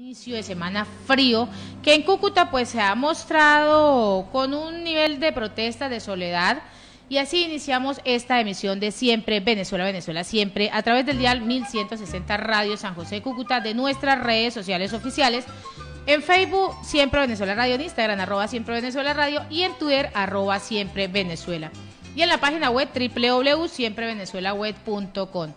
Inicio de semana frío que en Cúcuta pues se ha mostrado con un nivel de protesta, de soledad, y así iniciamos esta emisión de Siempre Venezuela, Venezuela Siempre, a través del dial 1160 Radio San José de Cúcuta, de nuestras redes sociales oficiales, en Facebook Siempre Venezuela Radio, en Instagram @Siempre Venezuela Radio y en Twitter @Siempre Venezuela, y en la página web www.siemprevenezuelaweb.com.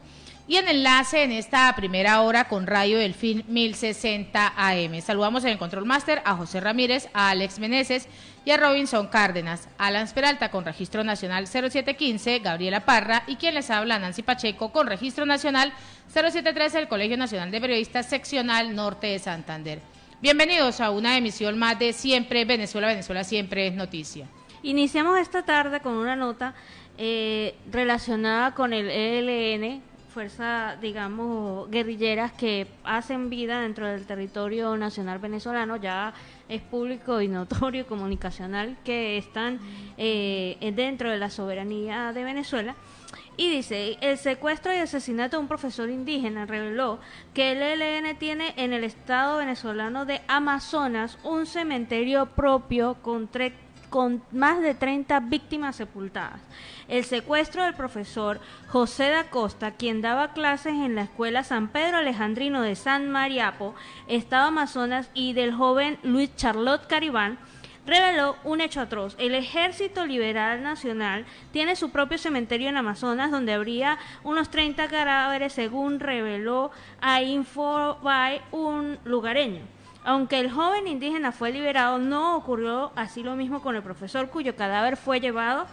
Y en enlace en esta primera hora con Radio Delfín 1060 AM. Saludamos en el Control Master a José Ramírez, a Alex Meneses y a Robinson Cárdenas, Alan Peralta con Registro Nacional 0715, Gabriela Parra y quien les habla, Nancy Pacheco, con Registro Nacional 0713, el Colegio Nacional de Periodistas Seccional Norte de Santander. Bienvenidos a una emisión más de Siempre Venezuela, Venezuela Siempre es noticia. Iniciamos esta tarde con una nota relacionada con el ELN, fuerzas, digamos, guerrilleras que hacen vida dentro del territorio nacional venezolano. Ya es público y notorio, comunicacional, que están dentro de la soberanía de Venezuela. Y dice, el secuestro y asesinato de un profesor indígena reveló que el ELN tiene en el estado venezolano de Amazonas un cementerio propio con más de 30 víctimas sepultadas. El secuestro del profesor José da Costa, quien daba clases en la escuela San Pedro Alejandrino de San Mariapo, estado Amazonas, y del joven Luis Charlotte Caribán, reveló un hecho atroz. El Ejército Liberal Nacional tiene su propio cementerio en Amazonas, donde habría unos 30 cadáveres, según reveló a Infobae un lugareño. Aunque el joven indígena fue liberado, no ocurrió así lo mismo con el profesor, cuyo cadáver fue llevado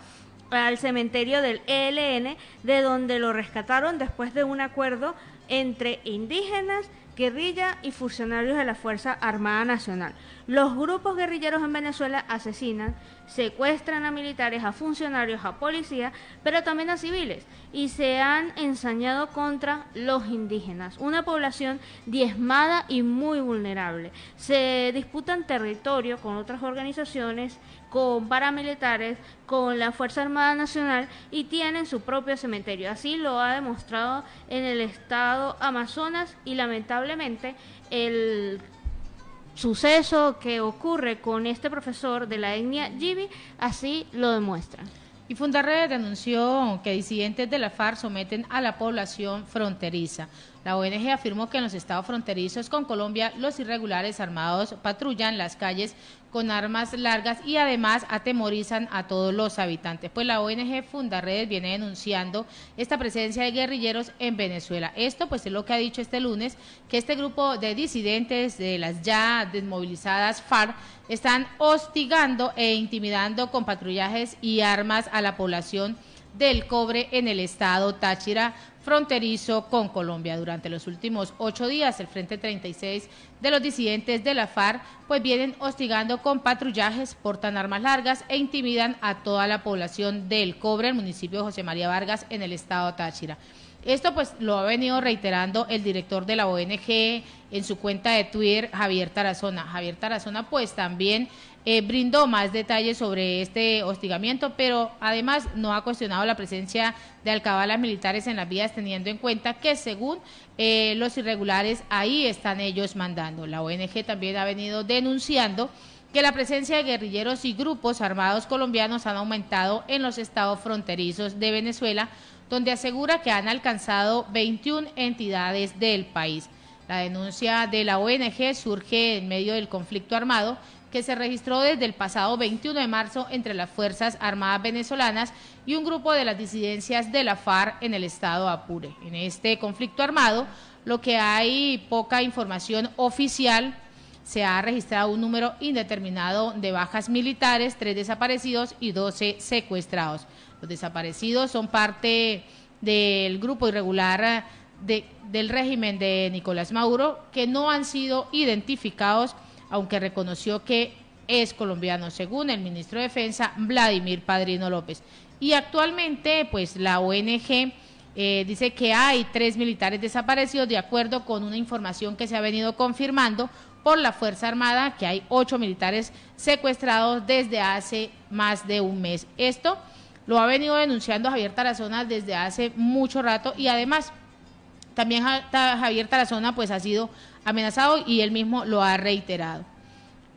al cementerio del ELN, de donde lo rescataron después de un acuerdo entre indígenas, guerrilla y funcionarios de la Fuerza Armada Nacional. Los grupos guerrilleros en Venezuela asesinan, secuestran a militares, a funcionarios, a policías, pero también a civiles, y se han ensañado contra los indígenas, una población diezmada y muy vulnerable. Se disputan territorio con otras organizaciones, con paramilitares, con la Fuerza Armada Nacional, y tienen su propio cementerio. Así lo ha demostrado en el estado Amazonas, y lamentablemente el suceso que ocurre con este profesor de la etnia Yibi así lo demuestra. Y Fundarredes denunció que disidentes de la FARC someten a la población fronteriza. La ONG afirmó que en los estados fronterizos con Colombia los irregulares armados patrullan las calles con armas largas y además atemorizan a todos los habitantes. Pues la ONG Fundarredes viene denunciando esta presencia de guerrilleros en Venezuela. Esto pues es lo que ha dicho este lunes, que este grupo de disidentes de las ya desmovilizadas FARC están hostigando e intimidando con patrullajes y armas a la población del Cobre en el estado Táchira, fronterizo con Colombia. Durante los últimos 8 días, el Frente 36 de los disidentes de la FARC pues vienen hostigando con patrullajes, portan armas largas e intimidan a toda la población del Cobre, el municipio de José María Vargas, en el estado Táchira. Esto pues lo ha venido reiterando el director de la ONG en su cuenta de Twitter, Javier Tarazona. Javier Tarazona pues también brindó más detalles sobre este hostigamiento, pero además no ha cuestionado la presencia de alcabalas militares en las vías, teniendo en cuenta que según los irregulares ahí están ellos mandando. La ONG también ha venido denunciando que la presencia de guerrilleros y grupos armados colombianos han aumentado en los estados fronterizos de Venezuela, donde asegura que han alcanzado 21 entidades del país. La denuncia de la ONG surge en medio del conflicto armado que se registró desde el pasado 21 de marzo entre las Fuerzas Armadas venezolanas y un grupo de las disidencias de la FARC en el estado Apure. En este conflicto armado, lo que hay poca información oficial, se ha registrado un número indeterminado de bajas militares, 3 desaparecidos y 12 secuestrados. Los desaparecidos son parte del grupo irregular del régimen de Nicolás Maduro, que no han sido identificados, aunque reconoció que es colombiano, según el ministro de Defensa, Vladimir Padrino López. Y actualmente, pues la ONG dice que hay 3 militares desaparecidos, de acuerdo con una información que se ha venido confirmando por la Fuerza Armada, que hay 8 militares secuestrados desde hace más de un mes. Esto lo ha venido denunciando Javier Tarazona desde hace mucho rato, y además también Javier Tarazona pues ha sido amenazado y él mismo lo ha reiterado.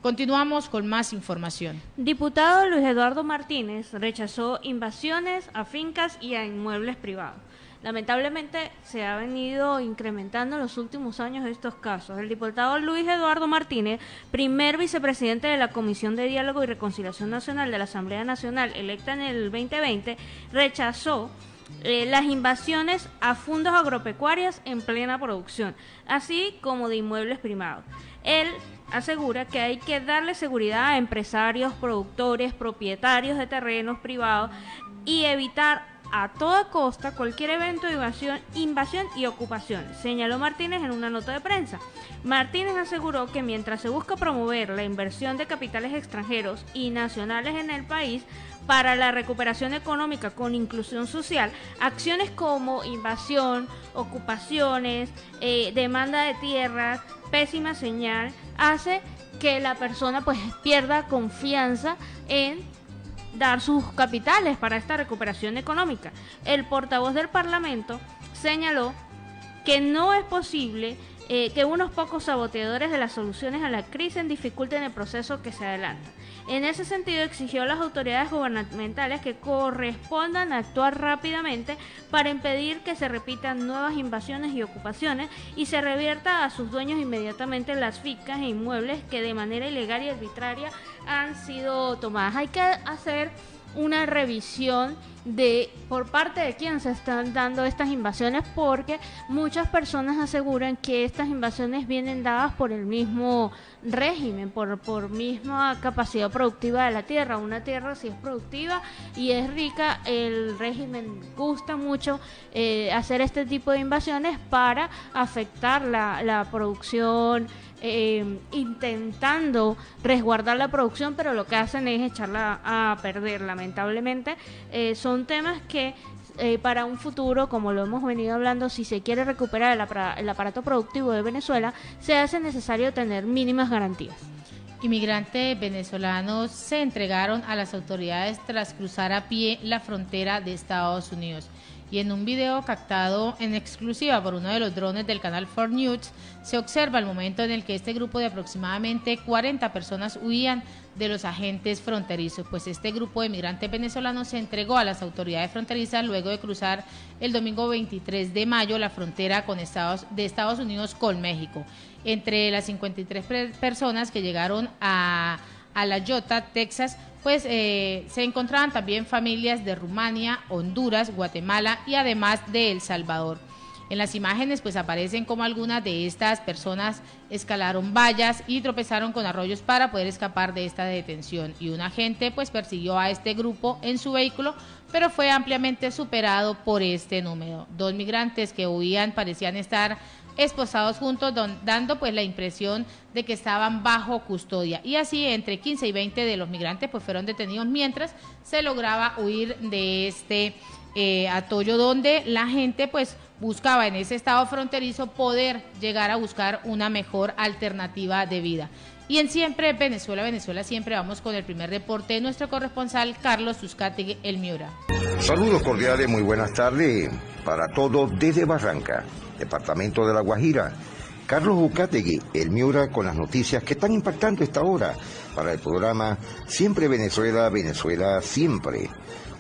Continuamos con más información. Diputado Luis Eduardo Martínez rechazó invasiones a fincas y a inmuebles privados. Lamentablemente se ha venido incrementando en los últimos años estos casos. El diputado Luis Eduardo Martínez, primer vicepresidente de la Comisión de Diálogo y Reconciliación Nacional de la Asamblea Nacional, electa en el 2020, rechazó las invasiones a fundos agropecuarios en plena producción, así como de inmuebles privados. Él asegura que hay que darle seguridad a empresarios, productores, propietarios de terrenos privados y evitar a toda costa cualquier evento de invasión y ocupación, señaló Martínez en una nota de prensa. Martínez aseguró que mientras se busca promover la inversión de capitales extranjeros y nacionales en el país para la recuperación económica con inclusión social, acciones como invasión, ocupaciones, demanda de tierras, pésima señal, hace que la persona pues pierda confianza en dar sus capitales para esta recuperación económica. El portavoz del Parlamento señaló que no es posible que unos pocos saboteadores de las soluciones a la crisis dificulten el proceso que se adelanta. En ese sentido, exigió a las autoridades gubernamentales que correspondan a actuar rápidamente para impedir que se repitan nuevas invasiones y ocupaciones y se revierta a sus dueños inmediatamente las fincas e inmuebles que de manera ilegal y arbitraria han sido tomadas. Hay que hacer una revisión por parte de quién se están dando estas invasiones, porque muchas personas aseguran que estas invasiones vienen dadas por el mismo régimen, por misma capacidad productiva de la tierra. Una tierra si es productiva y es rica, el régimen gusta mucho hacer este tipo de invasiones para afectar la producción, intentando resguardar la producción, pero lo que hacen es echarla a perder. Lamentablemente son temas que para un futuro, como lo hemos venido hablando, si se quiere recuperar el aparato productivo de Venezuela, se hace necesario tener mínimas garantías. Inmigrantes venezolanos se entregaron a las autoridades tras cruzar a pie la frontera de Estados Unidos. Y en un video captado en exclusiva por uno de los drones del canal 4 News, se observa el momento en el que este grupo de aproximadamente 40 personas huían de los agentes fronterizos, pues este grupo de migrantes venezolanos se entregó a las autoridades fronterizas luego de cruzar el domingo 23 de mayo la frontera de Estados Unidos con México. Entre las 53 personas que llegaron a La Yota, Texas, pues se encontraban también familias de Rumania, Honduras, Guatemala y además de El Salvador. En las imágenes pues aparecen como algunas de estas personas escalaron vallas y tropezaron con arroyos para poder escapar de esta detención, y un agente pues persiguió a este grupo en su vehículo, pero fue ampliamente superado por este número. Dos migrantes que huían parecían estar esposados juntos, dando pues la impresión de que estaban bajo custodia, y así entre 15 y 20 de los migrantes pues fueron detenidos mientras se lograba huir de este atollo, donde la gente pues buscaba en ese estado fronterizo poder llegar a buscar una mejor alternativa de vida. Y en Siempre Venezuela, Venezuela Siempre, vamos con el primer reporte de nuestro corresponsal Carlos Uzcategui, El Miura. Saludos cordiales, muy buenas tardes para todos desde Barranca, departamento de La Guajira. Carlos Uzcategui, El Miura, con las noticias que están impactando esta hora para el programa Siempre Venezuela, Venezuela Siempre.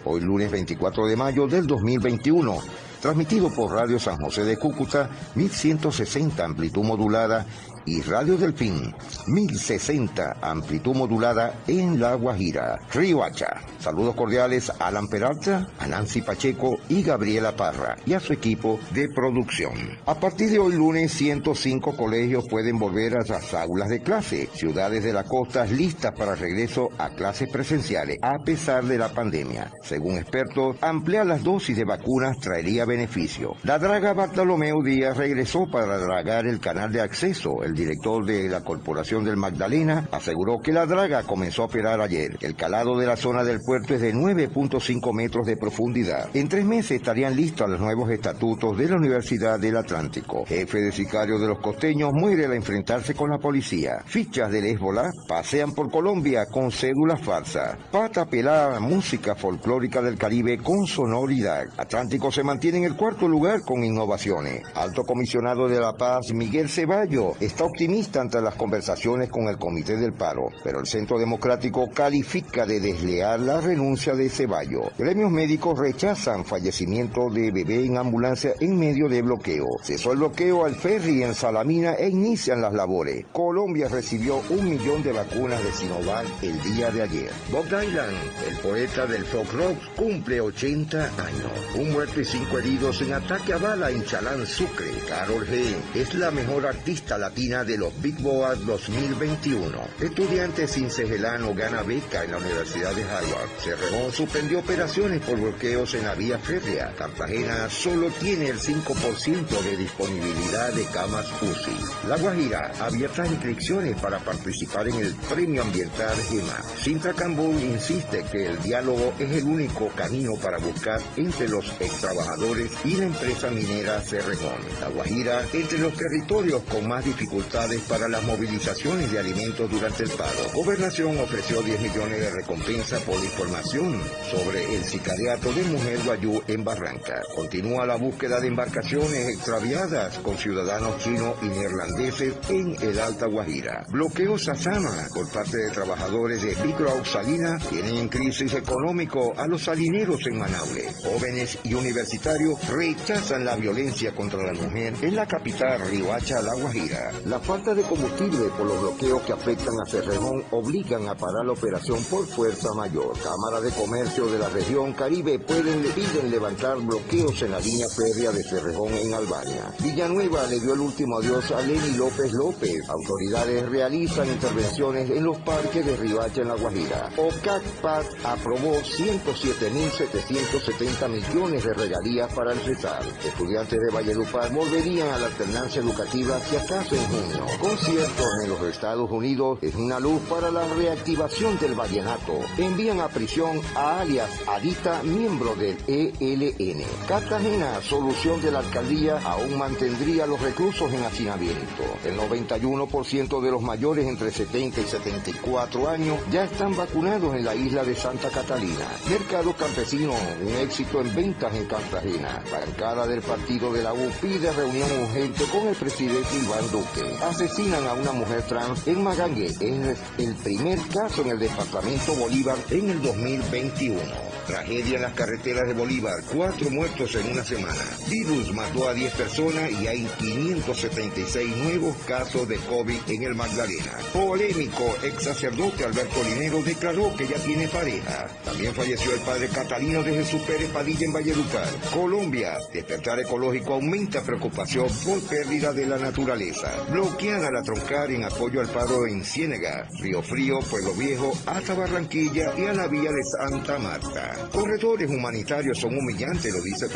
Hoy lunes 24 de mayo del 2021, transmitido por Radio San José de Cúcuta, 1160 amplitud modulada, y Radio Delfín, 1060 amplitud modulada en La Guajira, Riohacha. Saludos cordiales a Alan Peralta, a Nancy Pacheco y Gabriela Parra y a su equipo de producción. A partir de hoy lunes, 105 colegios pueden volver a las aulas de clase. Ciudades de la costa listas para regreso a clases presenciales a pesar de la pandemia. Según expertos, ampliar las dosis de vacunas traería beneficio. La draga Bartolomeu Díaz regresó para dragar el canal de acceso, el el director de la Corporación del Magdalena, aseguró que la draga comenzó a operar ayer. El calado de la zona del puerto es de 9.5 metros de profundidad. En 3 meses estarían listos los nuevos estatutos de la Universidad del Atlántico. Jefe de sicarios de los costeños muere al enfrentarse con la policía. Fichas del Hezbolá pasean por Colombia con cédulas falsas. Pata pelada, música folclórica del Caribe con sonoridad. Atlántico se mantiene en el 4º lugar con innovaciones. Alto comisionado de la Paz, Miguel Ceballos, está optimista ante las conversaciones con el Comité del Paro, pero el Centro Democrático califica de desleal la renuncia de Ceballos. Gremios médicos rechazan fallecimiento de bebé en ambulancia en medio de bloqueo. Cesó el bloqueo al ferry en Salamina e inician las labores. Colombia recibió 1 millón de vacunas de Sinovac el día de ayer. Bob Dylan, el poeta del folk rock, cumple 80 años. 1 muerto y 5 heridos en ataque a bala en Chalán, Sucre. Karol G es la mejor artista latina de los Big Boas 2021. Estudiante cincegelano gana beca en la Universidad de Harvard. Cerrejón suspendió operaciones por bloqueos en la vía férrea. Cartagena solo tiene el 5% de disponibilidad de camas UCI. La Guajira, abiertas inscripciones para participar en el Premio Ambiental GEMA. Sintra Cambú insiste que el diálogo es el único camino para buscar entre los extrabajadores y la empresa minera Cerrejón. La Guajira, entre los territorios con más dificultades para las movilizaciones de alimentos durante el paro. Gobernación ofreció 10 millones de recompensa por la información sobre el sicariato de mujer guayú en Barranca. Continúa la búsqueda de embarcaciones extraviadas con ciudadanos chinos y neerlandeses en el Alta Guajira. Bloqueo Sazama por parte de trabajadores de Big Rock Salinas tienen en crisis económico a los salineros en Manaure. Jóvenes y universitarios rechazan la violencia contra la mujer en la capital Riohacha, La Guajira. La falta de combustible por los bloqueos que afectan a Cerrejón obligan a parar la operación por fuerza mayor. Cámara de Comercio de la región Caribe piden levantar bloqueos en la línea férrea de Cerrejón en Albania. Villanueva le dio el último adiós a Lenny López López. Autoridades realizan intervenciones en los parques de Riohacha en La Guajira. OCACPAC aprobó 107.770 millones de regalías para el CESAR. Estudiantes de Valledupar volverían a la alternancia educativa si acaso en junio. Conciertos en los Estados Unidos es una luz para la reactivación del vallenato. Envían a prisión a alias Adita, miembro del ELN. Cartagena, solución de la alcaldía, aún mantendría los reclusos en hacinamiento. El 91% de los mayores entre 70 y 74 años ya están vacunados en la isla de Santa Catalina. Mercado Campesino, un éxito en ventas en Cartagena. La bancada del partido de la U pide reunión urgente con el presidente Iván Duque. Asesinan a una mujer trans en Magangue. Es el primer caso en el departamento Bolívar en el 2021. Tragedia en las carreteras de Bolívar, 4 muertos en una semana. Virus mató a 10 personas y hay 576 nuevos casos de COVID en el Magdalena. Polémico, ex sacerdote Alberto Linero declaró que ya tiene pareja. También falleció el padre Catalino de Jesús Pérez Padilla en Valledupar. Colombia, despertar ecológico aumenta preocupación por pérdida de la naturaleza. Bloqueada la troncal en apoyo al paro en Ciénega, Río Frío, Pueblo Viejo, hasta Barranquilla y a la vía de Santa Marta. Corredores humanitarios son humillantes, lo dice el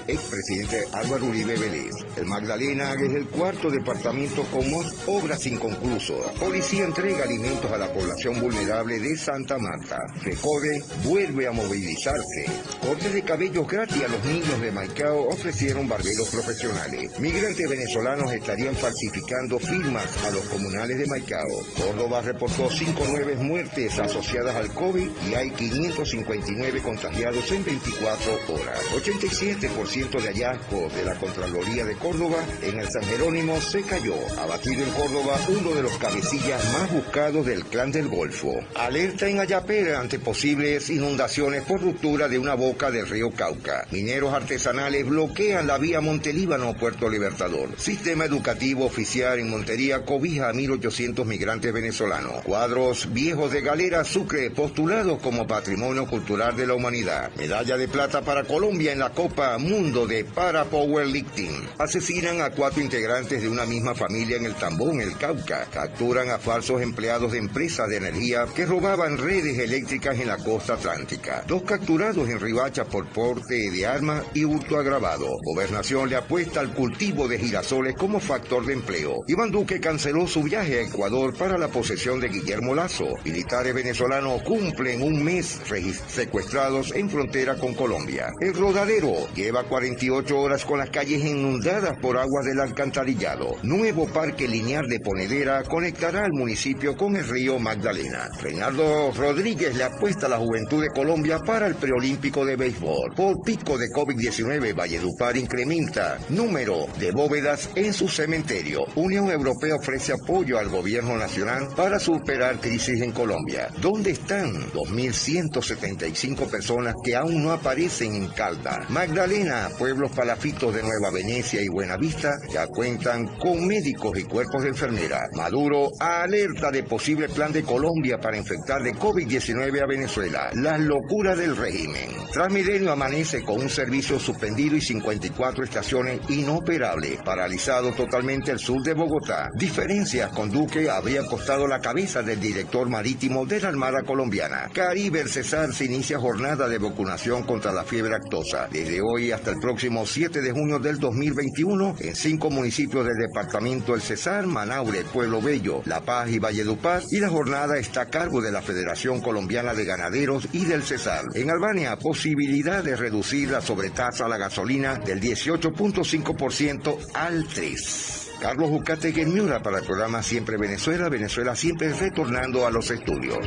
expresidente Álvaro Uribe Vélez. El Magdalena es el 4º departamento con más obras inconclusas. Policía entrega alimentos a la población vulnerable de Santa Marta. FECODE vuelve a movilizarse. Cortes de cabellos gratis a los niños de Maicao ofrecieron barberos profesionales. Migrantes venezolanos estarían falsificando firmas a los comunales de Maicao. Córdoba reportó 5 nuevas muertes asociadas al COVID y hay 559 contagiados en 24 horas. 87% de hallazgos de la Contraloría de Córdoba en el San Jerónimo se cayó. Abatido en Córdoba uno de los cabecillas más buscados del Clan del Golfo. Alerta en Ayapera ante posibles inundaciones por ruptura de una boca del río Cauca. Mineros artesanales bloquean la vía Montelíbano-Puerto Libertador. Sistema educativo oficial en Montería cobija a 1.800 migrantes venezolanos. Cuadros viejos de Galera Sucre postulados como patrimonio cultural de la humanidad. Medalla de plata para Colombia en la Copa Mundo de Para Powerlifting. Asesinan a 4 integrantes de una misma familia en el Tambón, el Cauca. Capturan a falsos empleados de empresas de energía que robaban redes eléctricas en la costa atlántica. 2 capturados en Riohacha por porte de armas y hurto agravado. Gobernación le apuesta al cultivo de girasoles como factor de empleo. Iván Duque canceló su viaje a Ecuador para la posesión de Guillermo Lasso. Militares venezolanos cumplen un mes secuestrados en frontera con Colombia. El Rodadero lleva 48 horas con las calles inundadas por aguas del alcantarillado. Nuevo parque lineal de Ponedera conectará al municipio con el río Magdalena. Reinaldo Rodríguez le apuesta a la juventud de Colombia para el preolímpico de béisbol. Por pico de COVID-19, Valledupar incrementa número de bóvedas en su cementerio. Unión Europea ofrece apoyo al gobierno nacional para superar crisis en Colombia. ¿Dónde están 2.175 personas que aún no aparecen en Calda? Magdalena, pueblos palafitos de Nueva Venecia y Buenavista ya cuentan con médicos y cuerpos de enfermera. Maduro alerta de posible plan de Colombia para infectar de COVID-19 a Venezuela. Las locuras del régimen. Transmilenio amanece con un servicio suspendido y 54 estaciones inoperables. Paralizado totalmente el sur de Bogotá. Diferencias con Duque habría costado la cabeza del director marítimo de la Armada colombiana. Caribe El Cesar se inicia jornada de vacunación contra la fiebre aftosa. Desde hoy hasta el próximo 7 de junio del 2021, en 5 municipios del departamento El Cesar, Manaure, Pueblo Bello, La Paz y Valledupar, y la jornada está a cargo de la Federación Colombiana de Ganaderos y del Cesar. En Albania, posibilidad de reducir la sobretasa a la gasolina del 18.5% al 3%. Carlos Ucategui en Miura para el programa Siempre Venezuela, Venezuela siempre retornando a los estudios.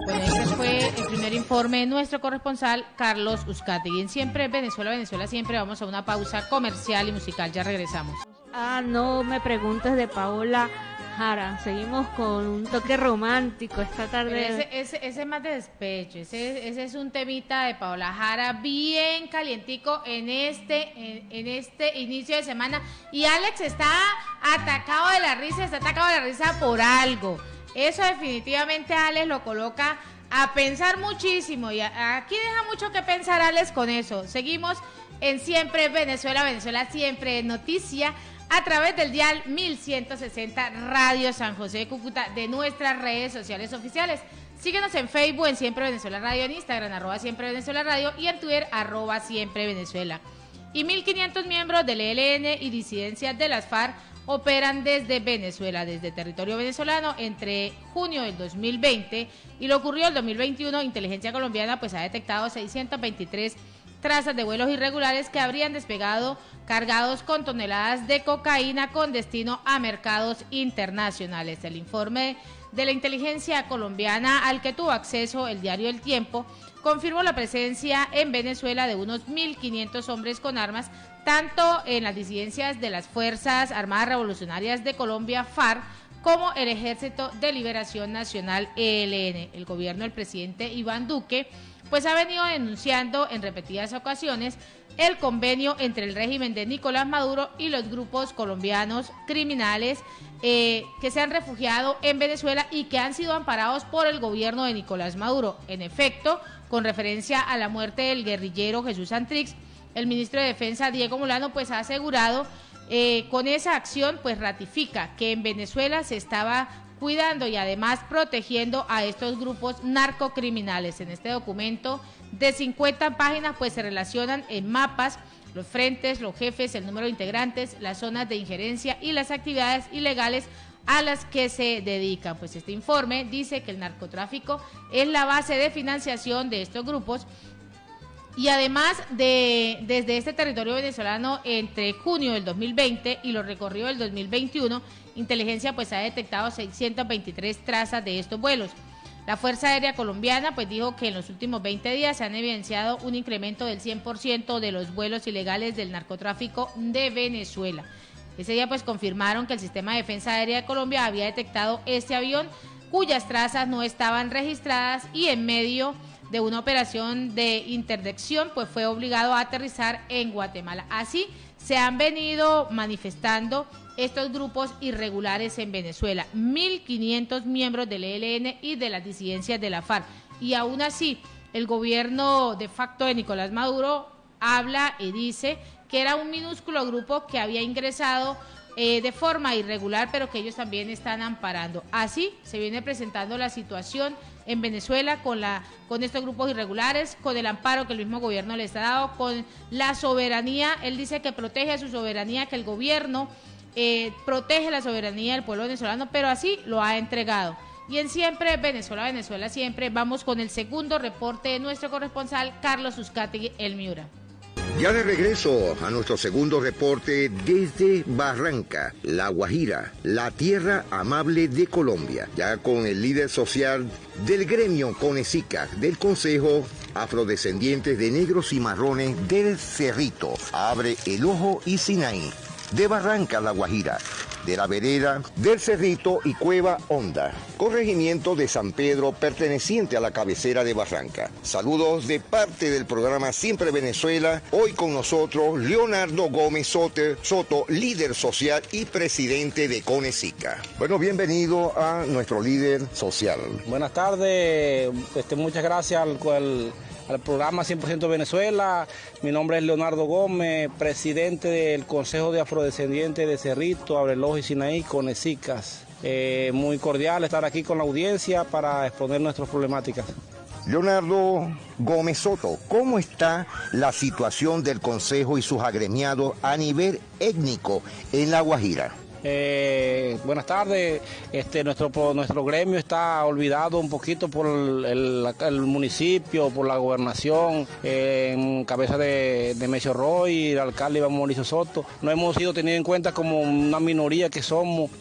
Bueno, este fue el primer informe de nuestro corresponsal Carlos Uzcategui. En Siempre Venezuela, Venezuela siempre. Vamos a una pausa comercial y musical, ya regresamos. No me preguntes de Paola Jara, seguimos con un toque romántico esta tarde. Ese es más de despecho, ese es un temita de Paola Jara bien calientico en este inicio de semana, y Alex está atacado de la risa por algo. Eso definitivamente Alex lo coloca a pensar muchísimo, y aquí deja mucho que pensar Alex con eso. Seguimos en Siempre Venezuela, Venezuela siempre noticia, a través del dial 1160 Radio San José de Cúcuta, de nuestras redes sociales oficiales. Síguenos en Facebook en Siempre Venezuela Radio, en Instagram @Siempre Venezuela Radio y en Twitter @Siempre Venezuela. Y 1.500 miembros del ELN y disidencias de las FARC operan desde Venezuela, desde territorio venezolano, entre junio del 2020 y lo ocurrido el 2021. Inteligencia colombiana pues ha detectado 623 trazas de vuelos irregulares que habrían despegado cargados con toneladas de cocaína con destino a mercados internacionales. El informe de la inteligencia colombiana al que tuvo acceso el diario El Tiempo confirmó la presencia en Venezuela de unos 1.500 hombres con armas, tanto en las disidencias de las Fuerzas Armadas Revolucionarias de Colombia, FARC, como el Ejército de Liberación Nacional, ELN. El gobierno del presidente Iván Duque pues ha venido denunciando en repetidas ocasiones el convenio entre el régimen de Nicolás Maduro y los grupos colombianos criminales que se han refugiado en Venezuela y que han sido amparados por el gobierno de Nicolás Maduro. En efecto, con referencia a la muerte del guerrillero Jesús Santrich, el ministro de Defensa Diego Molano pues ha asegurado con esa acción pues ratifica que en Venezuela se estaba cuidando y además protegiendo a estos grupos narcocriminales. En este documento de 50 páginas pues se relacionan en mapas los frentes, los jefes, el número de integrantes, las zonas de injerencia y las actividades ilegales a las que se dedican. Pues este informe dice que el narcotráfico es la base de financiación de estos grupos. Y además desde este territorio venezolano entre junio del 2020 y lo recorrido del 2021, Inteligencia pues ha detectado 623 trazas de estos vuelos. La Fuerza Aérea Colombiana pues dijo que en los últimos 20 días se han evidenciado un incremento del 100% de los vuelos ilegales del narcotráfico de Venezuela. Ese día pues confirmaron que el Sistema de Defensa Aérea de Colombia había detectado este avión cuyas trazas no estaban registradas y en medio de una operación de interdicción pues fue obligado a aterrizar en Guatemala. Así se han venido manifestando estos grupos irregulares en Venezuela, 1.500 miembros del ELN y de las disidencias de la FARC, y aún así el gobierno de facto de Nicolás Maduro habla y dice que era un minúsculo grupo que había ingresado de forma irregular, pero que ellos también están amparando. Así se viene presentando la situación en Venezuela con estos grupos irregulares, con el amparo que el mismo gobierno les ha dado, con la soberanía. Él dice que protege su soberanía, que el gobierno protege la soberanía del pueblo venezolano, pero así lo ha entregado. Y en Siempre Venezuela, Venezuela Siempre, vamos con el segundo reporte de nuestro corresponsal Carlos Uzcategui, el Miura. Ya de regreso a nuestro segundo reporte desde Barranca, La Guajira, la tierra amable de Colombia, ya con el líder social del gremio CONESICA, del Consejo Afrodescendientes de Negros y Marrones del Cerrito, Abre el Ojo y Sinaí, de Barranca, La Guajira, de la vereda del Cerrito y Cueva Honda, corregimiento de San Pedro, perteneciente a la cabecera de Barranca. Saludos de parte del programa Siempre Venezuela. Hoy con nosotros Leonardo Gómez Soto, líder social y presidente de CONESICA. Bueno, bienvenido a nuestro líder social. Buenas tardes, muchas gracias al programa 100% Venezuela. Mi nombre es Leonardo Gómez, presidente del Consejo de Afrodescendientes de Cerrito, Abre el Ojo y Sinaí, CONESICAS. Muy cordial estar aquí con la audiencia para exponer nuestras problemáticas. Leonardo Gómez Soto, ¿cómo está la situación del Consejo y sus agremiados a nivel étnico en La Guajira? Buenas tardes. Nuestro gremio está olvidado un poquito por el municipio, por la gobernación, en cabeza de Mecio Roy, el alcalde Iván Mauricio Soto. No hemos sido tenidos en cuenta como una minoría que somos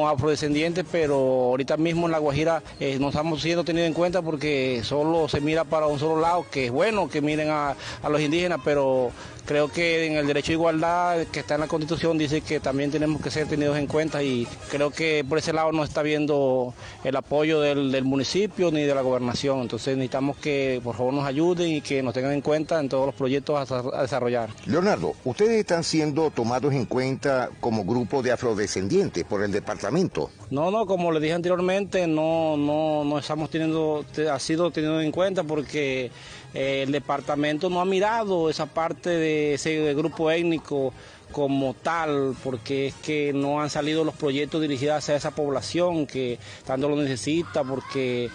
afrodescendientes, pero ahorita mismo en La Guajira no estamos siendo tenidos en cuenta porque solo se mira para un solo lado, que es bueno que miren a los indígenas, pero creo que en el derecho a igualdad que está en la Constitución dice que también tenemos que ser tenidos en cuenta, y creo que por ese lado no está viendo el apoyo del municipio ni de la gobernación. Entonces necesitamos que por favor nos ayuden y que nos tengan en cuenta en todos los proyectos a desarrollar. Leonardo, ustedes están siendo tomados en cuenta como grupo de afrodescendientes por el departamento. No, como le dije anteriormente, no estamos sido tenido en cuenta porque el departamento no ha mirado esa parte de ese grupo étnico como tal, porque es que no han salido los proyectos dirigidos hacia esa población que tanto lo necesita, porque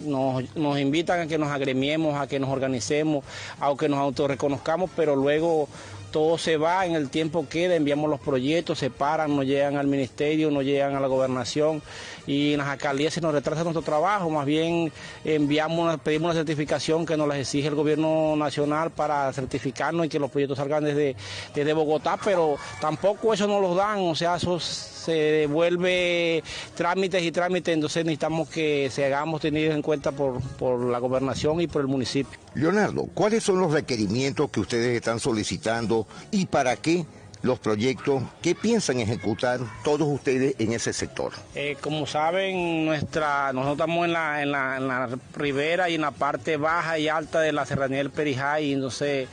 nos invitan a que nos agremiemos, a que nos organicemos, aunque nos autorreconozcamos, pero luego todo se va, en el tiempo queda, enviamos los proyectos, se paran, no llegan al ministerio, no llegan a la gobernación, y en las alcaldías se nos retrasa nuestro trabajo. Más bien pedimos una certificación que nos la exige el gobierno nacional para certificarnos y que los proyectos salgan desde Bogotá, pero tampoco eso nos lo dan, o sea, eso se devuelve trámites y trámites. Entonces necesitamos que seamos tenidos en cuenta por la gobernación y por el municipio. Leonardo, ¿cuáles son los requerimientos que ustedes están solicitando y para qué los proyectos que piensan ejecutar todos ustedes en ese sector? Como saben, nosotros estamos en la ribera y en la parte baja y alta de la serranía del Perijay, entonces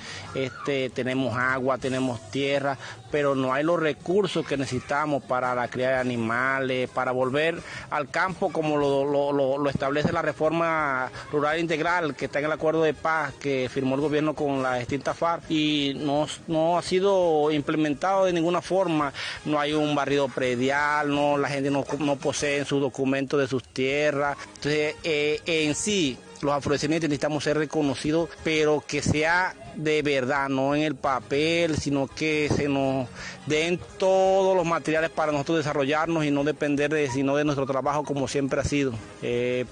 tenemos agua, tenemos tierra, pero no hay los recursos que necesitamos para la cría de animales, para volver al campo como lo establece la reforma rural integral que está en el acuerdo de paz que firmó el gobierno con la extinta FARC, y no ha sido implementado de ninguna forma. No hay un barrido predial, la gente no posee sus documentos de sus tierras. Entonces, en sí, los afrodescendientes necesitamos ser reconocidos, pero que sea de verdad, no en el papel, sino que se nos den todos los materiales para nosotros desarrollarnos y no depender sino de nuestro trabajo como siempre ha sido.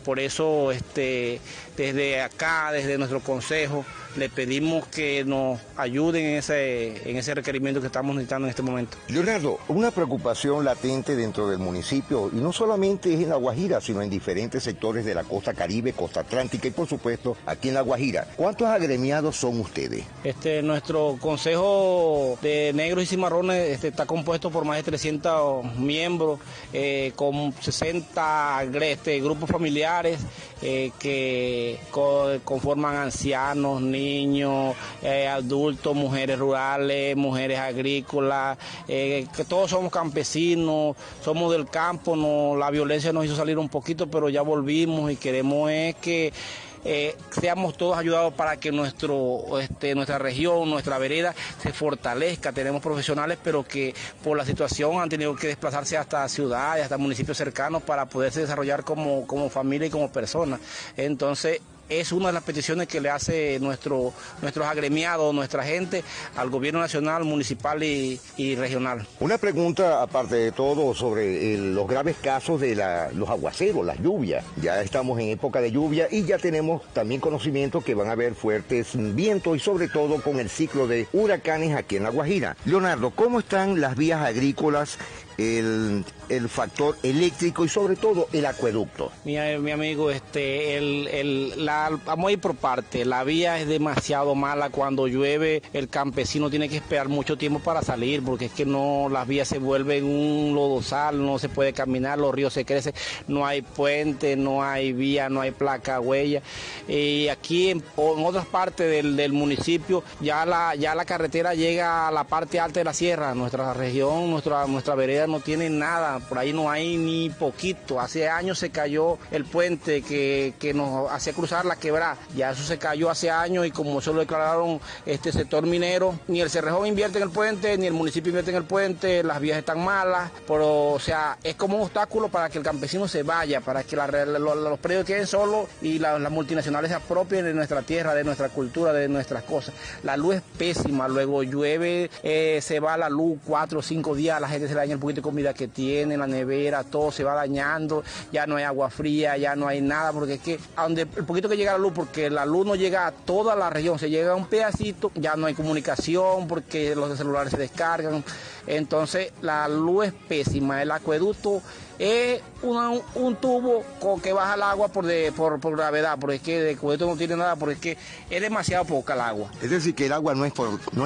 Por eso desde acá, desde nuestro consejo, le pedimos que nos ayuden en ese requerimiento que estamos necesitando en este momento. Leonardo, una preocupación latente dentro del municipio, y no solamente es en La Guajira, sino en diferentes sectores de la costa Caribe, costa Atlántica y por supuesto aquí en La Guajira. ¿Cuántos agremiados son ustedes? Nuestro Consejo de Negros y Cimarrones está compuesto por más de 300 miembros, con 60 grupos familiares que conforman ancianos, niños, adultos, mujeres rurales, mujeres agrícolas, que todos somos campesinos, somos del campo. La violencia nos hizo salir un poquito, pero ya volvimos y queremos es que seamos todos ayudados para que nuestra región, nuestra vereda se fortalezca. Tenemos profesionales, pero que por la situación han tenido que desplazarse hasta ciudades, hasta municipios cercanos para poderse desarrollar como familia y como personas. Entonces, es una de las peticiones que le hace nuestros agremiados, nuestra gente, al gobierno nacional, municipal y regional. Una pregunta, aparte de todo, sobre los graves casos de los aguaceros, las lluvias. Ya estamos en época de lluvia y ya tenemos también conocimiento que van a haber fuertes vientos y sobre todo con el ciclo de huracanes aquí en La Guajira. Leonardo, ¿cómo están las vías agrícolas, el factor eléctrico y sobre todo el acueducto? Mi amigo, vamos a ir por parte. La vía es demasiado mala. Cuando llueve, el campesino tiene que esperar mucho tiempo para salir, porque es que no, las vías se vuelven un lodazal, no se puede caminar, los ríos se crecen, no hay puente, no hay vía, no hay placa, huella. Y aquí en otras partes del municipio ya la carretera llega a la parte alta de la sierra. Nuestra región, nuestra vereda no tiene nada, por ahí no hay ni poquito. Hace años se cayó el puente que nos hacía cruzar la quebrada, ya eso se cayó hace años y como eso lo declararon sector minero, ni el Cerrejón invierte en el puente, ni el municipio invierte en el puente, las vías están malas, pero o sea, es como un obstáculo para que el campesino se vaya, para que los predios queden solos y las multinacionales se apropien de nuestra tierra, de nuestra cultura, de nuestras cosas. La luz es pésima, luego llueve, se va la luz 4 o 5 días, la gente se le daña el poquito de comida que tiene, la nevera, todo se va dañando, ya no hay agua fría, ya no hay nada, porque es que el poquito que llega la luz, porque la luz no llega a toda la región, se llega a un pedacito, ya no hay comunicación, porque los celulares se descargan, entonces la luz es pésima. El acueducto es un tubo que baja el agua por gravedad, porque es que el acueducto no tiene nada, porque es que es demasiado poca el agua. Es decir, que el agua no es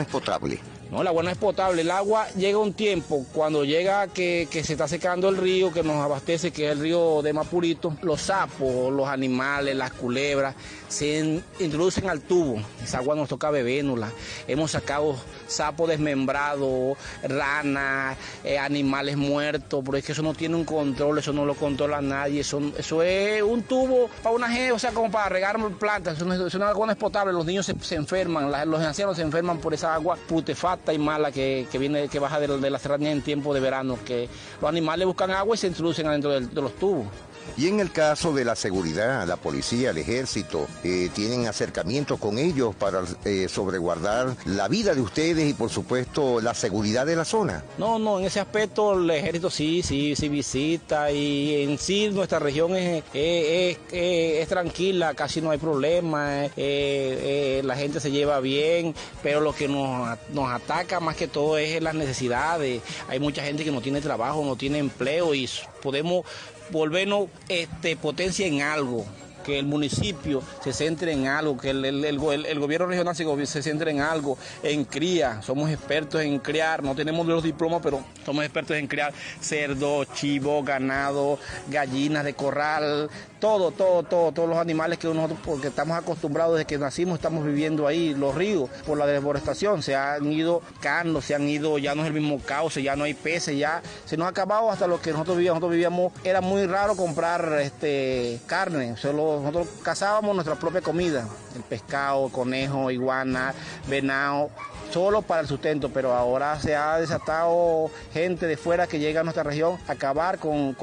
potable. No, el agua no es potable. El agua llega un tiempo, cuando llega que se está secando el río que nos abastece, que es el río de Mapurito, los sapos, los animales, las culebras, se introducen al tubo. Esa agua nos toca bebérnosla. Hemos sacado sapos desmembrados, ranas, animales muertos, pero es que eso no tiene un control, eso no lo controla nadie. Eso es un tubo para una gente, o sea, como para regar plantas. Eso agua no es potable, los niños se enferman, los ancianos se enferman por esa agua putefacta y mala que baja de la serranía en tiempo de verano, que los animales buscan agua y se introducen adentro de los tubos. Y en el caso de la seguridad, la policía, el ejército, ¿tienen acercamientos con ellos para sobreguardar la vida de ustedes y por supuesto la seguridad de la zona? No, en ese aspecto el ejército sí visita, y en sí nuestra región es tranquila, casi no hay problema, la gente se lleva bien, pero lo que nos ataca más que todo es las necesidades. Hay mucha gente que no tiene trabajo, no tiene empleo y podemos volvernos potencia en algo, que el municipio se centre en algo, que el gobierno regional se centre en algo, en cría. Somos expertos en criar, no tenemos los diplomas, pero somos expertos en criar cerdo, chivo, ganado, gallinas de corral, todos los animales que nosotros, porque estamos acostumbrados desde que nacimos, estamos viviendo ahí. Los ríos, por la deforestación, se han ido canos, ya no es el mismo cauce, ya no hay peces, ya se nos ha acabado hasta lo que nosotros vivíamos. Era muy raro comprar carne, nosotros cazábamos nuestra propia comida, el pescado, conejo, iguana, venado, solo para el sustento, pero ahora se ha desatado gente de fuera que llega a nuestra región a acabar con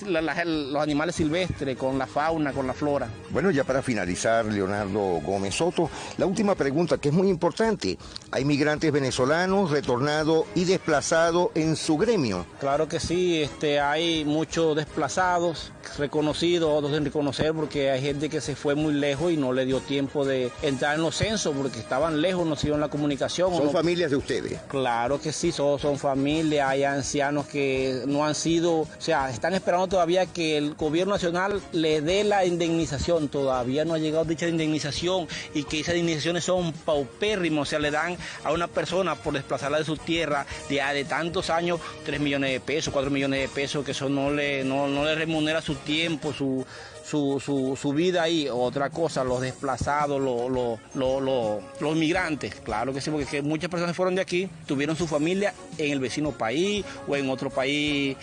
los animales silvestres, con la fauna, con la flora. Bueno, ya para finalizar, Leonardo Gómez Soto, la última pregunta que es muy importante. ¿Hay migrantes venezolanos retornados y desplazados en su gremio? Claro que sí, hay muchos desplazados, reconocidos, otros sin reconocer, porque hay gente que se fue muy lejos y no le dio tiempo de entrar en los censos, porque estaban lejos, no siguieron la comunicación. ¿Son familias de ustedes? Claro que sí, son familias, hay ancianos que no han sido, o sea, están esperando todavía que el gobierno nacional le dé la indemnización, todavía no ha llegado dicha indemnización, y que esas indemnizaciones son paupérrimas, o sea, le dan a una persona por desplazarla de su tierra de tantos años 3 millones de pesos, 4 millones de pesos, que eso no le remunera su tiempo, su vida ahí. Otra cosa, los desplazados, los migrantes, claro que sí, porque que muchas personas fueron de aquí, tuvieron su familia en el vecino país o en otro país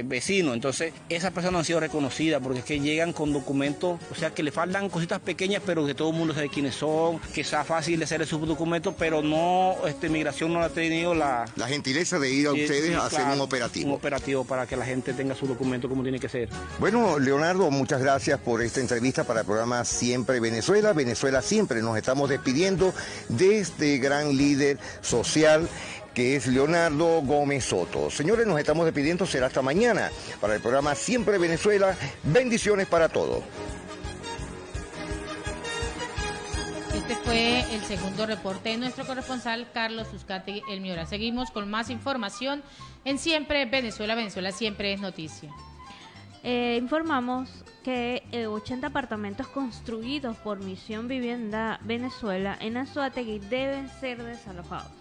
vecino. Entonces, esas personas han sido reconocidas porque es que llegan con documentos, o sea, que le faltan cositas pequeñas, pero que todo el mundo sabe quiénes son, que sea fácil de hacer sus documentos, pero no, migración no ha tenido la gentileza de ir a ustedes a hacer un operativo. Un operativo para que la gente tenga su documento como tiene que ser. Bueno, Leonardo, muchas gracias por esta entrevista para el programa Siempre Venezuela. Venezuela Siempre. Nos estamos despidiendo de este gran líder social que es Leonardo Gómez Soto. Señores, nos estamos despidiendo. Será hasta mañana para el programa Siempre Venezuela. Bendiciones para todos. Este fue el segundo reporte de nuestro corresponsal Carlos Uzcategui, El Miura. Seguimos con más información en Siempre Venezuela. Venezuela siempre es noticia. Informamos que 80 apartamentos construidos por Misión Vivienda Venezuela en Anzoátegui deben ser desalojados.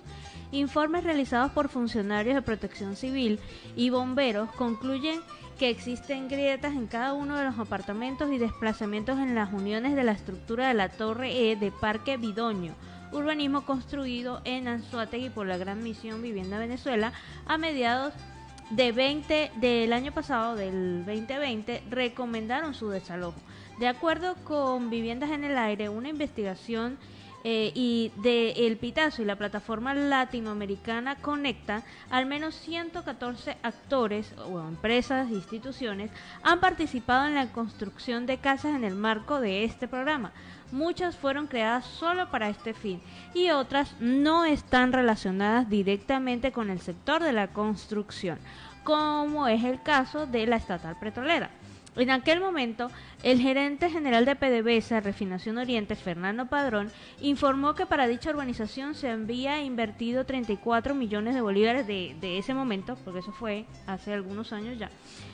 Informes realizados por funcionarios de Protección Civil y bomberos concluyen que existen grietas en cada uno de los apartamentos y desplazamientos en las uniones de la estructura de la Torre E de Parque Vidoño, urbanismo construido en Anzoátegui por la Gran Misión Vivienda Venezuela a mediados del año pasado, del 2020, recomendaron su desalojo. De acuerdo con Viviendas en el Aire, una investigación y de El Pitazo y la plataforma latinoamericana Conecta, al menos 114 actores o empresas e instituciones han participado en la construcción de casas en el marco de este programa. Muchas fueron creadas solo para este fin y otras no están relacionadas directamente con el sector de la construcción, como es el caso de la estatal petrolera. En aquel momento, el gerente general de PDVSA, Refinación Oriente, Fernando Padrón, informó que para dicha urbanización se había invertido 34 millones de bolívares de ese momento, porque eso fue hace algunos años ya,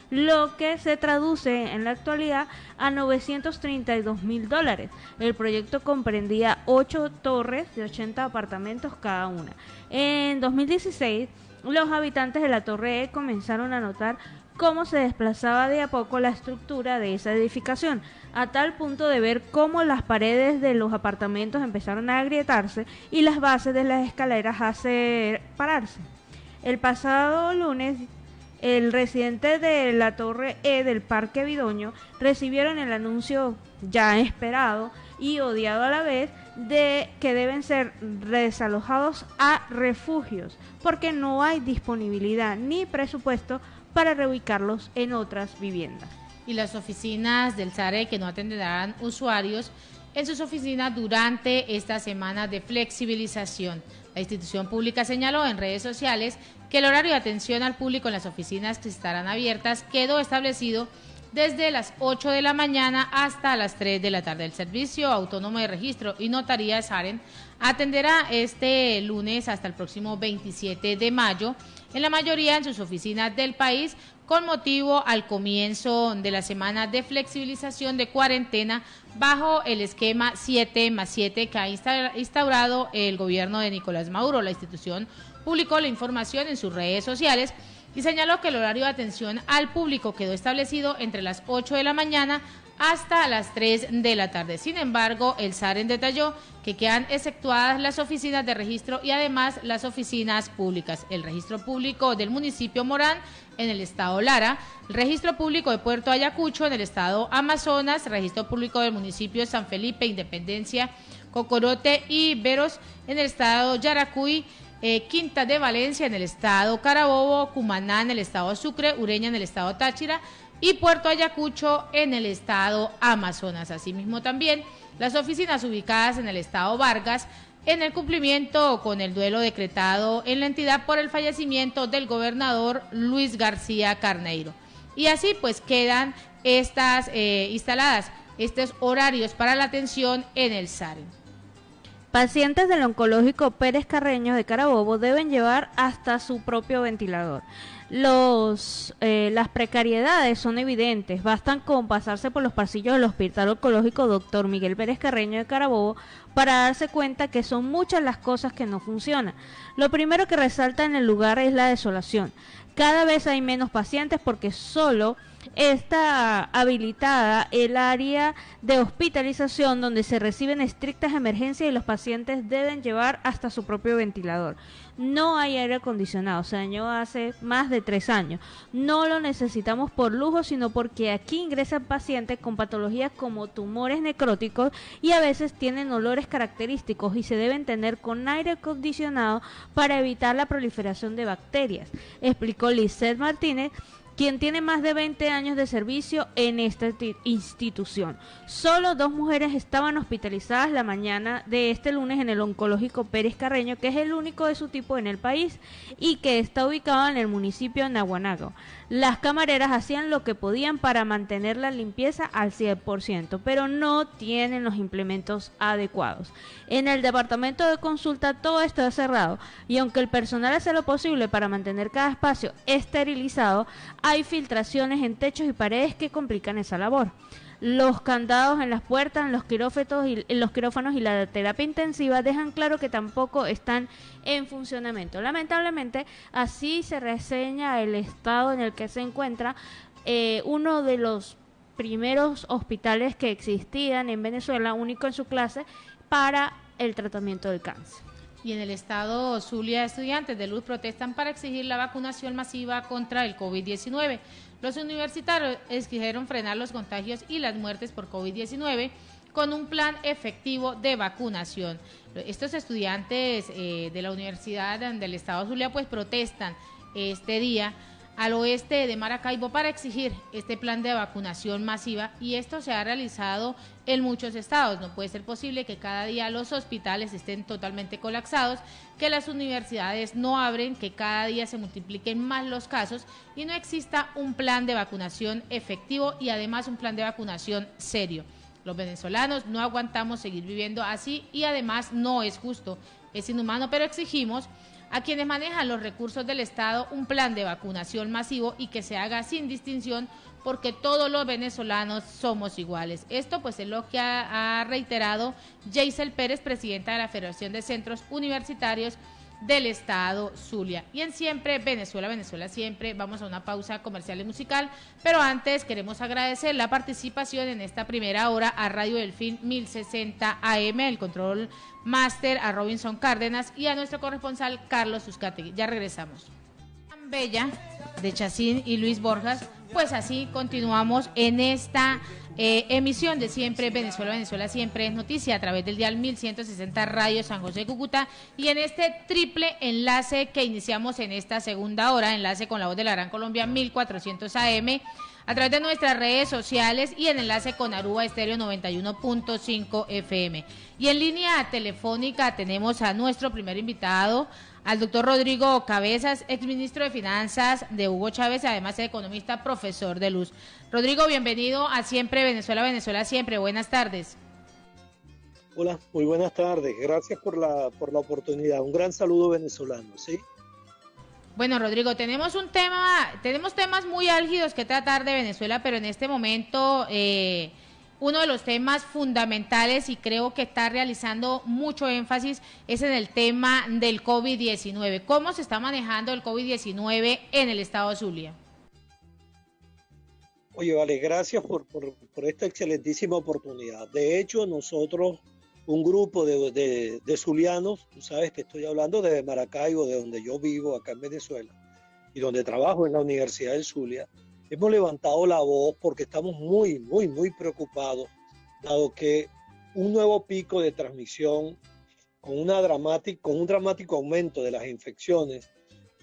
lo que se traduce en la actualidad a $932.000. El proyecto comprendía 8 torres de 80 apartamentos cada una. En 2016, los habitantes de la Torre E comenzaron a notar cómo se desplazaba de a poco la estructura de esa edificación, a tal punto de ver cómo las paredes de los apartamentos empezaron a agrietarse y las bases de las escaleras a separarse. El pasado lunes, el residente de la Torre E del Parque Vidoño recibieron el anuncio ya esperado y odiado a la vez de que deben ser desalojados a refugios, porque no hay disponibilidad ni presupuesto para reubicarlos en otras viviendas. Y las oficinas del SARE que no atenderán usuarios en sus oficinas durante esta semana de flexibilización. La institución pública señaló en redes sociales que el horario de atención al público en las oficinas que estarán abiertas quedó establecido desde las 8 de la mañana hasta las 3 de la tarde. El Servicio Autónomo de Registro y Notaría SAREN atenderá este lunes hasta el próximo 27 de mayo en la mayoría en sus oficinas del país con motivo al comienzo de la semana de flexibilización de cuarentena bajo el esquema 7+7 que ha instaurado el gobierno de Nicolás Maduro. La institución publicó la información en sus redes sociales y señaló que el horario de atención al público quedó establecido entre las 8 de la mañana hasta las 3 de la tarde. Sin embargo, el SAREN detalló que quedan exceptuadas las oficinas de registro y además las oficinas públicas, el registro público del municipio Morán en el estado Lara, el registro público de Puerto Ayacucho en el estado Amazonas, registro público del municipio de San Felipe, Independencia, Cocorote y Veros en el estado Yaracuy, Quinta de Valencia en el estado Carabobo, Cumaná en el estado Sucre, Ureña en el estado Táchira y Puerto Ayacucho en el estado Amazonas. Asimismo también las oficinas ubicadas en el estado Vargas en el cumplimiento con el duelo decretado en la entidad por el fallecimiento del gobernador Luis García Carneiro. Y así pues quedan estas instaladas estos horarios para la atención en el SAREN. Pacientes del oncológico Pérez Carreño de Carabobo deben llevar hasta su propio ventilador. Las precariedades son evidentes, bastan con pasarse por los pasillos del Hospital Oncológico Dr. Miguel Pérez Carreño de Carabobo para darse cuenta que son muchas las cosas que no funcionan. Lo primero que resalta en el lugar es la desolación. Cada vez hay menos pacientes porque solo Está habilitada el área de hospitalización donde se reciben estrictas emergencias y los pacientes deben llevar hasta su propio ventilador. No hay aire acondicionado, se dañó hace más de 3 años. No lo necesitamos por lujo, sino porque aquí ingresan pacientes con patologías como tumores necróticos y a veces tienen olores característicos y se deben tener con aire acondicionado para evitar la proliferación de bacterias, explicó Lizeth Martínez, quien tiene más de 20 años de servicio en esta institución. Solo 2 mujeres estaban hospitalizadas la mañana de este lunes en el oncológico Pérez Carreño, que es el único de su tipo en el país y que está ubicado en el municipio de Naguanago. Las camareras hacían lo que podían para mantener la limpieza al 100%, pero no tienen los implementos adecuados. En el departamento de consulta todo está cerrado y aunque el personal hace lo posible para mantener cada espacio esterilizado, hay filtraciones en techos y paredes que complican esa labor. Los candados en las puertas, en los quirófanos y la terapia intensiva dejan claro que tampoco están en funcionamiento. Lamentablemente, así se reseña el estado en el que se encuentra uno de los primeros hospitales que existían en Venezuela, único en su clase, para el tratamiento del cáncer. Y en el estado Zulia, estudiantes de Luz protestan para exigir la vacunación masiva contra el COVID-19. Los universitarios exigieron frenar los contagios y las muertes por COVID-19 con un plan efectivo de vacunación. Estos estudiantes de la Universidad del estado Zulia pues protestan este día al oeste de Maracaibo para exigir este plan de vacunación masiva, y esto se ha realizado en muchos estados. No puede ser posible que cada día los hospitales estén totalmente colapsados, que las universidades no abren, que cada día se multipliquen más los casos y no exista un plan de vacunación efectivo y además un plan de vacunación serio. Los venezolanos no aguantamos seguir viviendo así y además no es justo, es inhumano, pero exigimos a quienes manejan los recursos del Estado un plan de vacunación masivo y que se haga sin distinción, porque todos los venezolanos somos iguales. Esto pues es lo que ha reiterado Yeisel Pérez, presidenta de la Federación de Centros Universitarios del estado Zulia. Y en Siempre Venezuela, Venezuela Siempre, vamos a una pausa comercial y musical, pero antes queremos agradecer la participación en esta primera hora a Radio Delfín 1060 AM, el control máster a Robinson Cárdenas y a nuestro corresponsal Carlos Uzcategui. Ya regresamos. Bella de Chacín y Luis Borjas, pues así continuamos en esta emisión de Siempre Venezuela, Venezuela Siempre es noticia a través del dial 1160 Radio San José de Cúcuta y en este triple enlace que iniciamos en esta segunda hora, enlace con la voz de la Gran Colombia 1400 AM, a través de nuestras redes sociales y en enlace con Aruba Estéreo 91.5 FM. Y en línea telefónica tenemos a nuestro primer invitado, al doctor Rodrigo Cabezas, exministro de Finanzas de Hugo Chávez, además de economista, profesor de Luz. Rodrigo, bienvenido a Siempre Venezuela, Venezuela Siempre. Buenas tardes. Hola, muy buenas tardes. Gracias por la oportunidad. Un gran saludo venezolano, ¿sí? Bueno, Rodrigo, tenemos temas muy álgidos que tratar de Venezuela, pero en este momento uno de los temas fundamentales y creo que está realizando mucho énfasis es en el tema del COVID-19. ¿Cómo se está manejando el COVID-19 en el estado Zulia? Oye, vale, gracias por esta excelentísima oportunidad. De hecho, nosotros, un grupo de zulianos, tú sabes que estoy hablando desde Maracaibo, de donde yo vivo acá en Venezuela, y donde trabajo en la Universidad del Zulia, hemos levantado la voz porque estamos muy preocupados, dado que un nuevo pico de transmisión con un dramático aumento de las infecciones,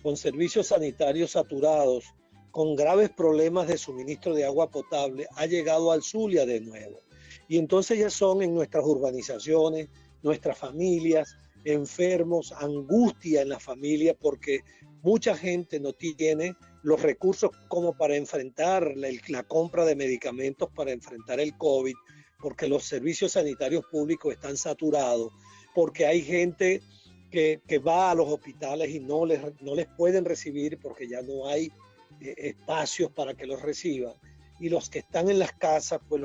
con servicios sanitarios saturados, con graves problemas de suministro de agua potable, ha llegado al Zulia de nuevo. Y entonces ya son en nuestras urbanizaciones, nuestras familias, enfermos, angustia en la familia, porque mucha gente no tiene los recursos como para enfrentar la compra de medicamentos para enfrentar el COVID, porque los servicios sanitarios públicos están saturados, porque hay gente que va a los hospitales y no les pueden recibir porque ya no hay espacios para que los reciban. Y los que están en las casas, pues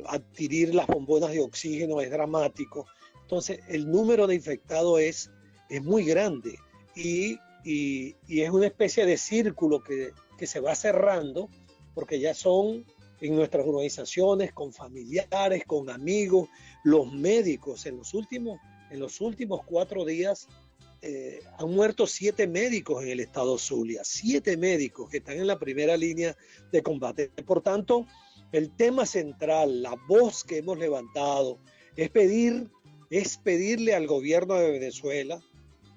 adquirir las bombonas de oxígeno es dramático. Entonces el número de infectados es muy grande y es una especie de círculo que se va cerrando porque ya son en nuestras organizaciones, con familiares, con amigos, los médicos. En los últimos 4 días han muerto 7 médicos en el estado Zulia, 7 médicos que están en la primera línea de combate. Por tanto, el tema central, la voz que hemos levantado, es pedirle al gobierno de Venezuela,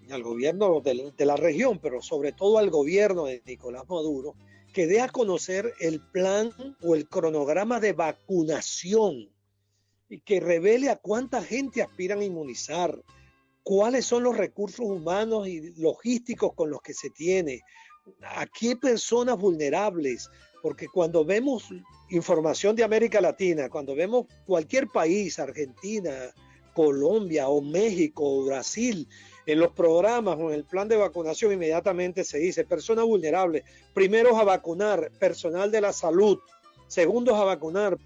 al gobierno de la región, pero sobre todo al gobierno de Nicolás Maduro, que dé a conocer el plan o el cronograma de vacunación y que revele a cuánta gente aspiran a inmunizar, cuáles son los recursos humanos y logísticos con los que se tiene, a qué personas vulnerables, porque cuando vemos información de América Latina, cuando vemos cualquier país, Argentina, Colombia o México o Brasil, en los programas o en el plan de vacunación inmediatamente se dice personas vulnerables, primeros a vacunar, personal de la salud, segundos a vacunar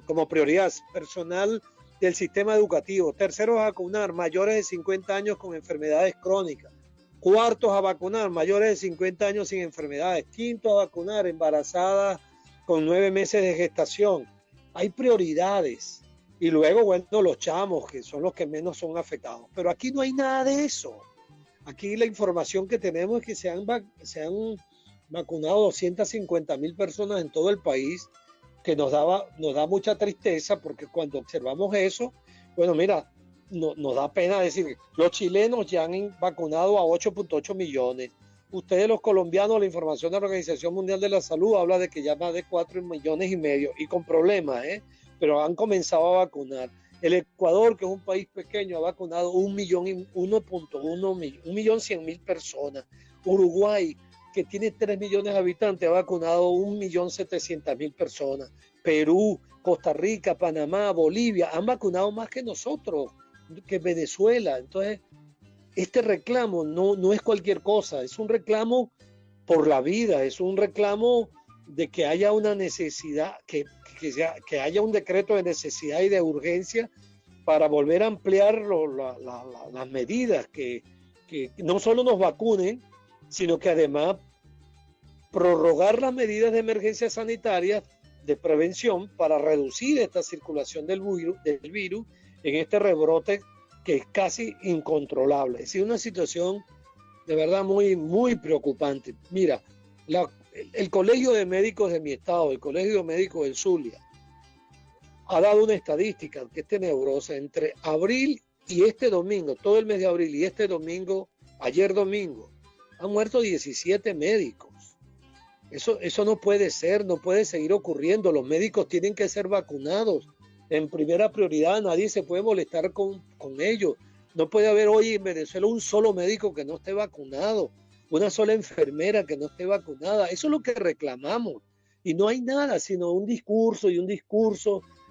como prioridad, personal del sistema educativo, terceros a vacunar, mayores de 50 años con enfermedades crónicas, cuartos a vacunar, mayores de 50 años sin enfermedades, quintos a vacunar, embarazadas con 9 meses de gestación. Hay prioridades. Y luego, bueno, los chamos, que son los que menos son afectados. Pero aquí no hay nada de eso. Aquí la información que tenemos es que se han vacunado 250,000 personas en todo el país, que nos da mucha tristeza, porque cuando observamos eso, bueno, mira, nos da pena decir que los chilenos ya han vacunado a 8.8 millones. Ustedes, los colombianos, la información de la Organización Mundial de la Salud habla de que ya más de 4,5 millones, y con problemas, pero han comenzado a vacunar. El Ecuador, que es un país pequeño, ha vacunado 1.100.000 personas. Uruguay, que tiene 3 millones de habitantes, ha vacunado 1.700.000 personas. Perú, Costa Rica, Panamá, Bolivia, han vacunado más que nosotros, que Venezuela. Entonces, este reclamo no es cualquier cosa, es un reclamo por la vida, es un reclamo de que haya una necesidad, que haya un decreto de necesidad y de urgencia para volver a ampliar las medidas, que no solo nos vacunen, sino que además prorrogar las medidas de emergencia sanitaria de prevención para reducir esta circulación del virus en este rebrote que es casi incontrolable. Es una situación de verdad muy, muy preocupante. Mira, el Colegio de Médicos de mi estado, el Colegio de Médicos del Zulia, ha dado una estadística que es tenebrosa. Entre abril y este domingo, todo el mes de abril y este domingo, ayer domingo, han muerto 17 médicos. Eso no puede ser, no puede seguir ocurriendo. Los médicos tienen que ser vacunados en primera prioridad. Nadie se puede molestar con ellos. No puede haber hoy en Venezuela un solo médico que no esté vacunado, una sola enfermera que no esté vacunada. Eso es lo que reclamamos. Y no hay nada sino un discurso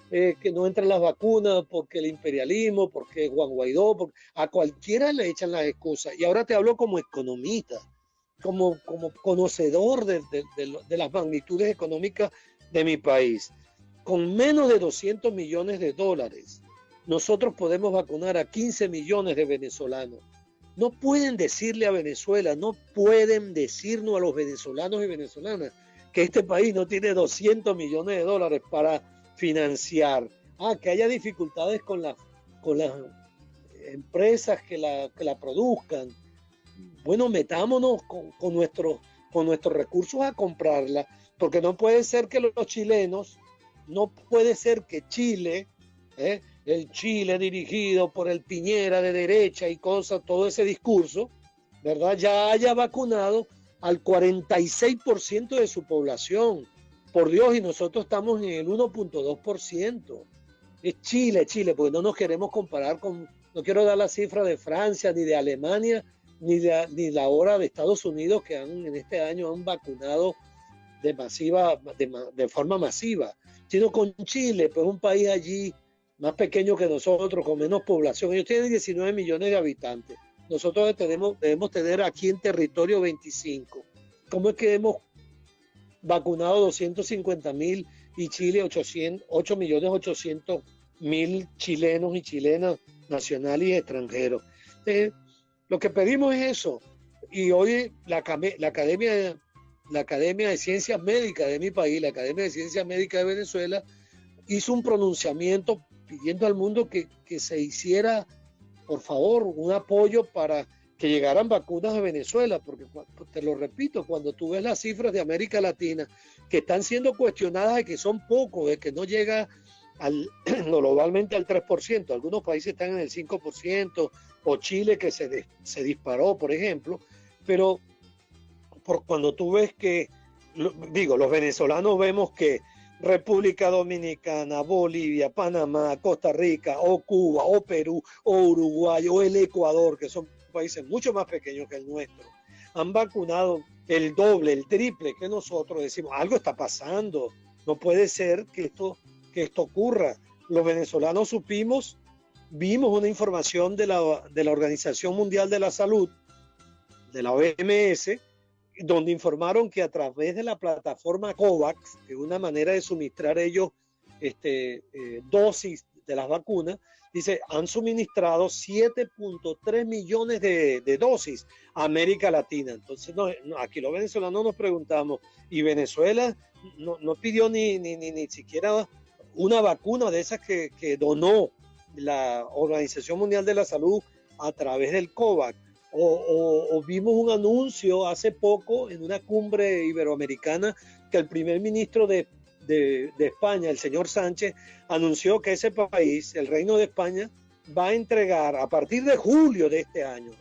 que no entran las vacunas porque el imperialismo, porque Juan Guaidó, porque a cualquiera le echan las excusas. Y ahora te hablo como economista, como conocedor de las magnitudes económicas de mi país. Con menos de 200 millones de dólares, nosotros podemos vacunar a 15 millones de venezolanos. No pueden decirle a Venezuela, no pueden decirnos a los venezolanos y venezolanas que este país no tiene 200 millones de dólares para financiar. Que haya dificultades con las empresas que la produzcan. Bueno, metámonos con nuestros recursos a comprarla, porque no puede ser que los chilenos, no puede ser que Chile, el Chile dirigido por el Piñera de derecha y cosas, todo ese discurso, ¿verdad?, ya haya vacunado al 46% de su población. Por Dios, y nosotros estamos en el 1.2%. Es Chile, porque no nos queremos comparar no quiero dar la cifra de Francia, ni de Alemania, ni la hora de Estados Unidos, que en este año han vacunado de forma masiva, sino con Chile, pues un país allí más pequeño que nosotros, con menos población. Ellos tienen 19 millones de habitantes. Nosotros debemos tener aquí en territorio 25. ¿Cómo es que hemos vacunado 250,000 y Chile 8.800.000 chilenos y chilenas, nacionales y extranjeros? Lo que pedimos es eso. Y hoy la Academia la Academia de Ciencias Médicas de mi país, la Academia de Ciencias Médicas de Venezuela, hizo un pronunciamiento pidiendo al mundo que se hiciera, por favor, un apoyo para que llegaran vacunas a Venezuela, porque te lo repito, cuando tú ves las cifras de América Latina que están siendo cuestionadas de que son pocos, de que no llega globalmente al 3%, algunos países están en el 5%, o Chile que se disparó, por ejemplo, pero cuando tú ves que, los venezolanos vemos que República Dominicana, Bolivia, Panamá, Costa Rica, o Cuba, o Perú, o Uruguay, o el Ecuador, que son países mucho más pequeños que el nuestro, han vacunado el doble, el triple que nosotros. Decimos, algo está pasando, no puede ser que esto ocurra. Los venezolanos vimos una información de la Organización Mundial de la Salud, de la OMS, donde informaron que a través de la plataforma COVAX, que es una manera de suministrar ellos dosis de las vacunas, dice, han suministrado 7.3 millones de dosis a América Latina. Entonces, aquí los venezolanos nos preguntamos, ¿y Venezuela no pidió ni siquiera una vacuna de esas que donó la Organización Mundial de la Salud a través del COVAX? O vimos un anuncio hace poco en una cumbre iberoamericana que el primer ministro de España, el señor Sánchez, anunció que ese país, el Reino de España, va a entregar a partir de julio de este año,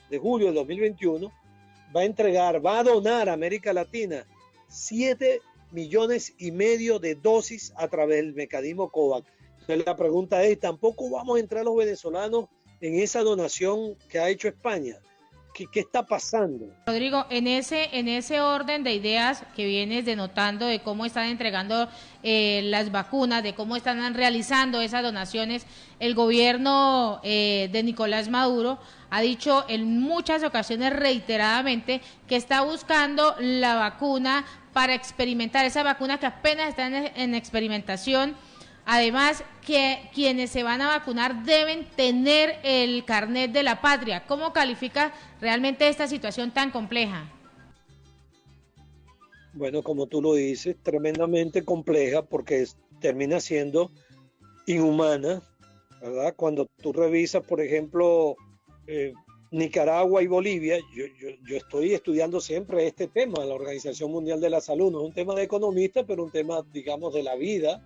de julio de 2021, va a donar a América Latina 7,5 millones de dosis a través del mecanismo COVAX. Entonces la pregunta es, ¿tampoco vamos a entrar los venezolanos en esa donación que ha hecho España? ¿Qué está pasando? Rodrigo, en ese orden de ideas que vienes denotando de cómo están entregando las vacunas, de cómo están realizando esas donaciones, el gobierno de Nicolás Maduro ha dicho en muchas ocasiones reiteradamente que está buscando la vacuna para experimentar, esa vacuna que apenas está en experimentación. Además, que quienes se van a vacunar deben tener el carnet de la patria. ¿Cómo califica realmente esta situación tan compleja? Bueno, como tú lo dices, tremendamente compleja porque termina siendo inhumana, ¿verdad? Cuando tú revisas, por ejemplo, Nicaragua y Bolivia, yo estoy estudiando siempre este tema, la Organización Mundial de la Salud, no es un tema de economista, pero un tema, digamos, de la vida.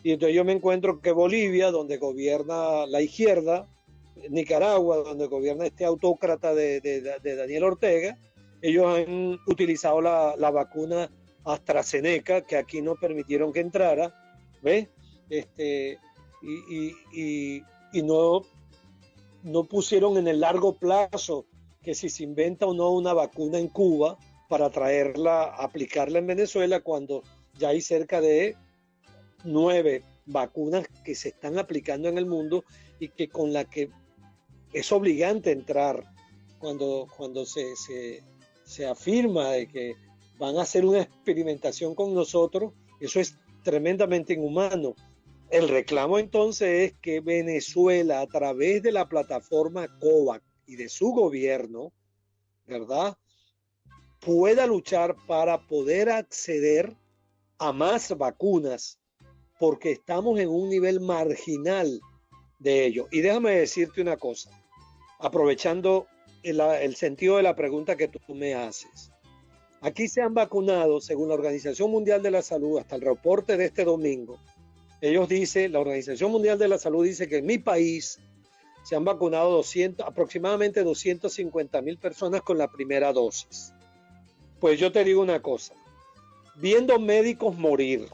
Y entonces yo me encuentro que Bolivia, donde gobierna la izquierda, Nicaragua, donde gobierna este autócrata de Daniel Ortega, ellos han utilizado la vacuna AstraZeneca, que aquí no permitieron que entrara, ¿ves? Y no pusieron en el largo plazo que si se inventa o no una vacuna en Cuba para traerla, aplicarla en Venezuela, cuando ya hay cerca de 9 vacunas que se están aplicando en el mundo y que con la que es obligante entrar cuando se afirma de que van a hacer una experimentación con nosotros. Eso es tremendamente inhumano. El reclamo entonces es que Venezuela, a través de la plataforma COVAX y de su gobierno, ¿verdad?, pueda luchar para poder acceder a más vacunas, porque estamos en un nivel marginal de ello. Y déjame decirte una cosa, aprovechando el sentido de la pregunta que tú me haces. Aquí se han vacunado, según la Organización Mundial de la Salud, hasta el reporte de este domingo, la Organización Mundial de la Salud dice que en mi país se han vacunado aproximadamente 250,000 personas con la primera dosis. Pues yo te digo una cosa, viendo médicos morir,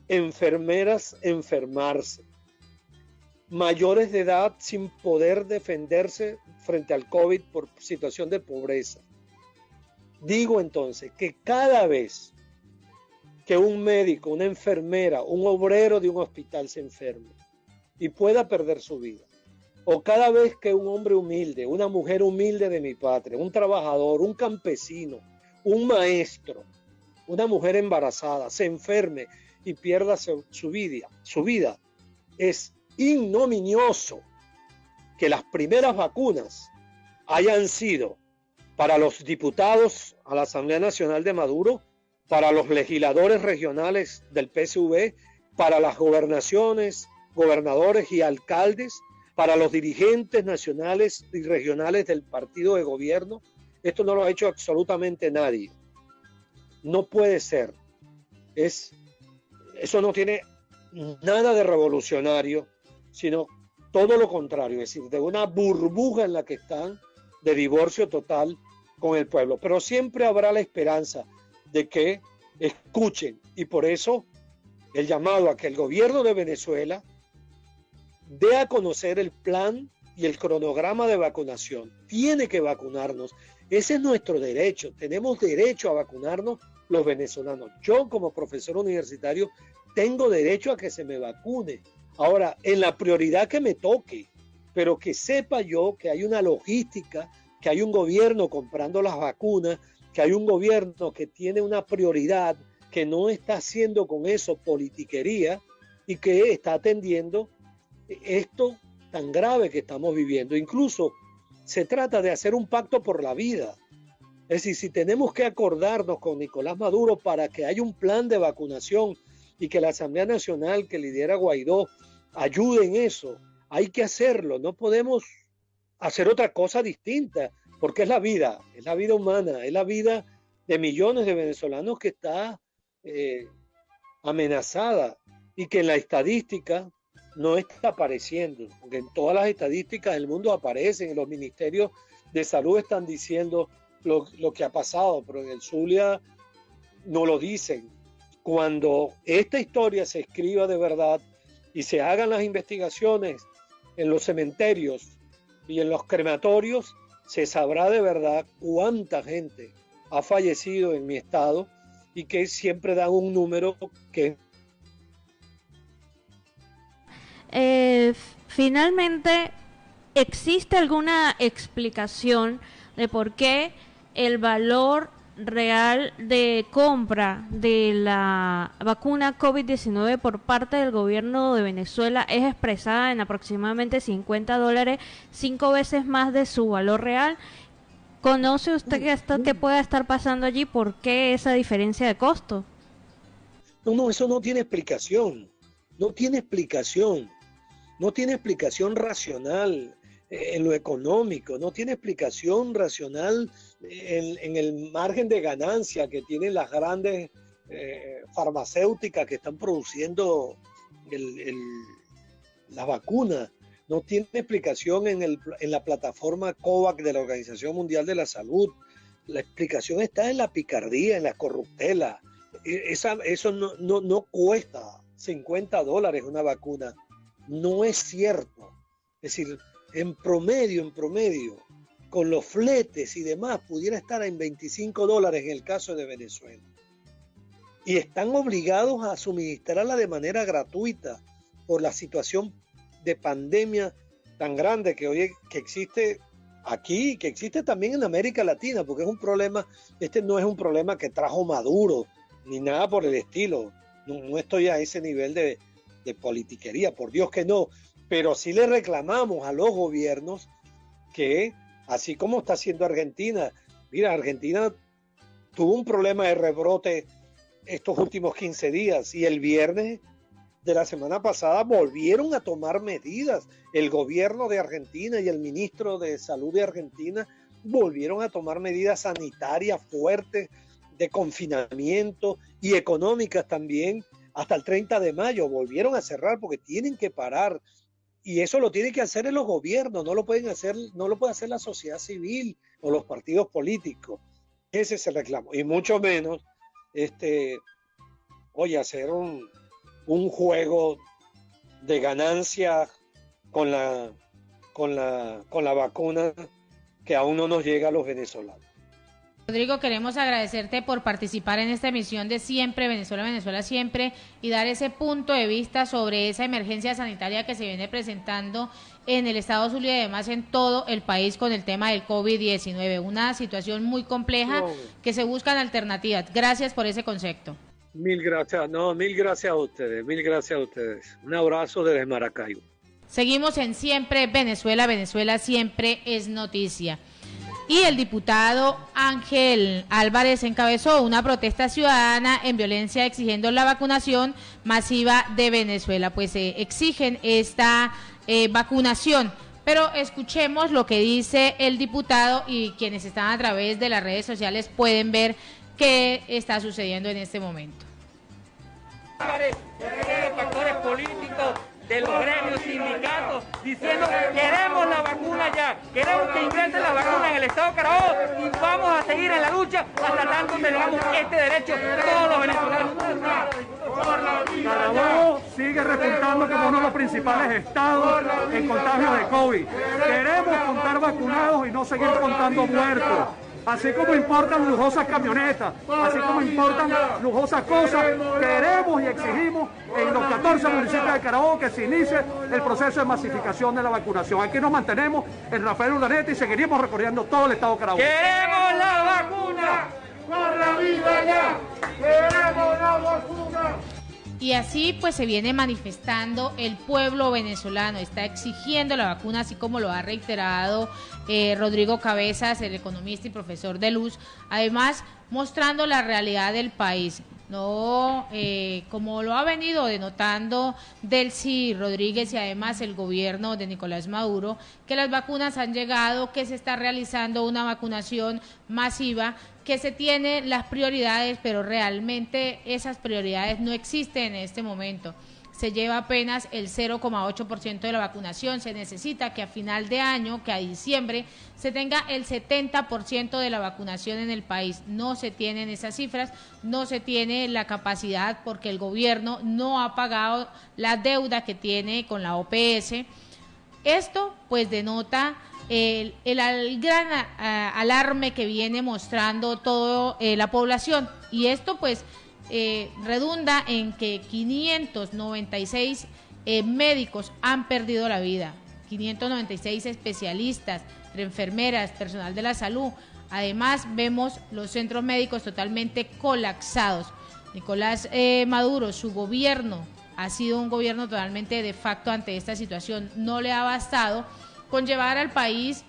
enfermeras enfermarse, mayores de edad sin poder defenderse frente al COVID por situación de pobreza. Digo entonces que cada vez que un médico, una enfermera, un obrero de un hospital se enferme y pueda perder su vida, o cada vez que un hombre humilde, una mujer humilde de mi patria, un trabajador, un campesino, un maestro, una mujer embarazada se enferme y pierda su vida, es ignominioso que las primeras vacunas hayan sido para los diputados a la Asamblea Nacional de Maduro, para los legisladores regionales del PSV, para las gobernaciones, gobernadores y alcaldes, para los dirigentes nacionales y regionales del partido de gobierno. Esto no lo ha hecho absolutamente nadie. No puede ser. Eso no tiene nada de revolucionario, sino todo lo contrario, es decir, de una burbuja en la que están, de divorcio total con el pueblo. Pero siempre habrá la esperanza de que escuchen, y por eso el llamado a que el gobierno de Venezuela dé a conocer el plan y el cronograma de vacunación. Tiene que vacunarnos. Ese es nuestro derecho. Tenemos derecho a vacunarnos los venezolanos. Yo, como profesor universitario, tengo derecho a que se me vacune. Ahora, en la prioridad que me toque, pero que sepa yo que hay una logística, que hay un gobierno comprando las vacunas, que hay un gobierno que tiene una prioridad, que no está haciendo con eso politiquería y que está atendiendo esto tan grave que estamos viviendo. Incluso se trata de hacer un pacto por la vida. Es decir, si tenemos que acordarnos con Nicolás Maduro para que haya un plan de vacunación y que la Asamblea Nacional que lidera Guaidó ayude en eso, hay que hacerlo. No podemos hacer otra cosa distinta, porque es la vida humana, es la vida de millones de venezolanos que está amenazada y que en la estadística no está apareciendo, porque en todas las estadísticas del mundo aparecen, en los ministerios de salud están diciendo lo que ha pasado, pero en el Zulia no lo dicen. Cuando esta historia se escriba de verdad y se hagan las investigaciones en los cementerios y en los crematorios, se sabrá de verdad cuánta gente ha fallecido en mi estado y que siempre dan un número que... Finalmente, ¿existe alguna explicación de por qué el valor real de compra de la vacuna COVID-19 por parte del gobierno de Venezuela es expresada en aproximadamente $50, 5 veces más de su valor real? ¿Conoce usted qué pueda estar pasando allí? ¿Por qué esa diferencia de costo? No, eso no tiene explicación. No tiene explicación. No tiene explicación racional en lo económico. No tiene explicación racional en el margen de ganancia que tienen las grandes farmacéuticas que están produciendo las vacunas. No tiene explicación en la plataforma COVAX de la Organización Mundial de la Salud. La explicación está en la picardía, en la corruptela. Eso no cuesta $50 una vacuna. No es cierto. Es decir, en promedio, con los fletes y demás, pudiera estar en $25 en el caso de Venezuela. Y están obligados a suministrarla de manera gratuita por la situación de pandemia tan grande que hoy que existe aquí, que existe también en América Latina, porque es un problema, no es un problema que trajo Maduro, ni nada por el estilo. No estoy a ese nivel de politiquería, por Dios que no, pero sí le reclamamos a los gobiernos que, así como está haciendo Argentina, mira, Argentina tuvo un problema de rebrote estos últimos 15 días y el viernes de la semana pasada volvieron a tomar medidas. El gobierno de Argentina y el ministro de Salud de Argentina volvieron a tomar medidas sanitarias fuertes de confinamiento y económicas también. Hasta el 30 de mayo volvieron a cerrar porque tienen que parar. Y eso lo tienen que hacer en los gobiernos, no lo puede hacer la sociedad civil o los partidos políticos. Ese es el reclamo. Y mucho menos, hacer un juego de ganancia con la vacuna que aún no nos llega a los venezolanos. Rodrigo, queremos agradecerte por participar en esta emisión de Siempre Venezuela, Venezuela Siempre, y dar ese punto de vista sobre esa emergencia sanitaria que se viene presentando en el estado Zulia y además en todo el país con el tema del COVID-19. Una situación muy compleja que se buscan alternativas. Gracias por ese concepto. Mil gracias a ustedes. Un abrazo desde Maracaibo. Seguimos en Siempre Venezuela, Venezuela Siempre es noticia. Y el diputado Ángel Álvarez encabezó una protesta ciudadana en violencia exigiendo la vacunación masiva de Venezuela. Pues exigen esta vacunación. Pero escuchemos lo que dice el diputado y quienes están a través de las redes sociales pueden ver qué está sucediendo en este momento. Los factores políticos de los gremios, sindicatos, diciendo que queremos la vacuna ya, queremos que ingrese la vacuna en el estado Carabobo y vamos a seguir en la lucha hasta tanto tengamos este derecho todos los venezolanos. Carabobo sigue resultando como uno de los principales estados en contagios de COVID. Queremos contar vacunados y no seguir contando muertos. Así como importan lujosas camionetas, así como importan lujosas cosas, queremos y exigimos en los 14 municipios de Carabobo que se inicie el proceso de masificación de la vacunación. Aquí nos mantenemos en Rafael Urdaneta y seguiremos recorriendo todo el estado de Carabobo. ¡Queremos la vacuna! ¡Por la vida ya! ¡Queremos la vacuna! Y así pues se viene manifestando el pueblo venezolano, está exigiendo la vacuna, así como lo ha reiterado Rodrigo Cabezas, el economista y profesor de Luz, además mostrando la realidad del país, no como lo ha venido denotando Delcy Rodríguez y además el gobierno de Nicolás Maduro, que las vacunas han llegado, que se está realizando una vacunación masiva, que se tienen las prioridades, pero realmente esas prioridades no existen en este momento. Se lleva apenas el 0,8% de la vacunación, se necesita que a final de año, que a diciembre, se tenga el 70% de la vacunación en el país. No se tienen esas cifras, no se tiene la capacidad porque el gobierno no ha pagado la deuda que tiene con la OPS. Esto pues denota el gran alarme que viene mostrando toda la población y esto pues redunda en que 596 médicos han perdido la vida, 596 especialistas, enfermeras, personal de la salud. Además vemos los centros médicos totalmente colapsados. Nicolás Maduro, su gobierno ha sido un gobierno totalmente de facto ante esta situación. No le ha bastado con llevar al país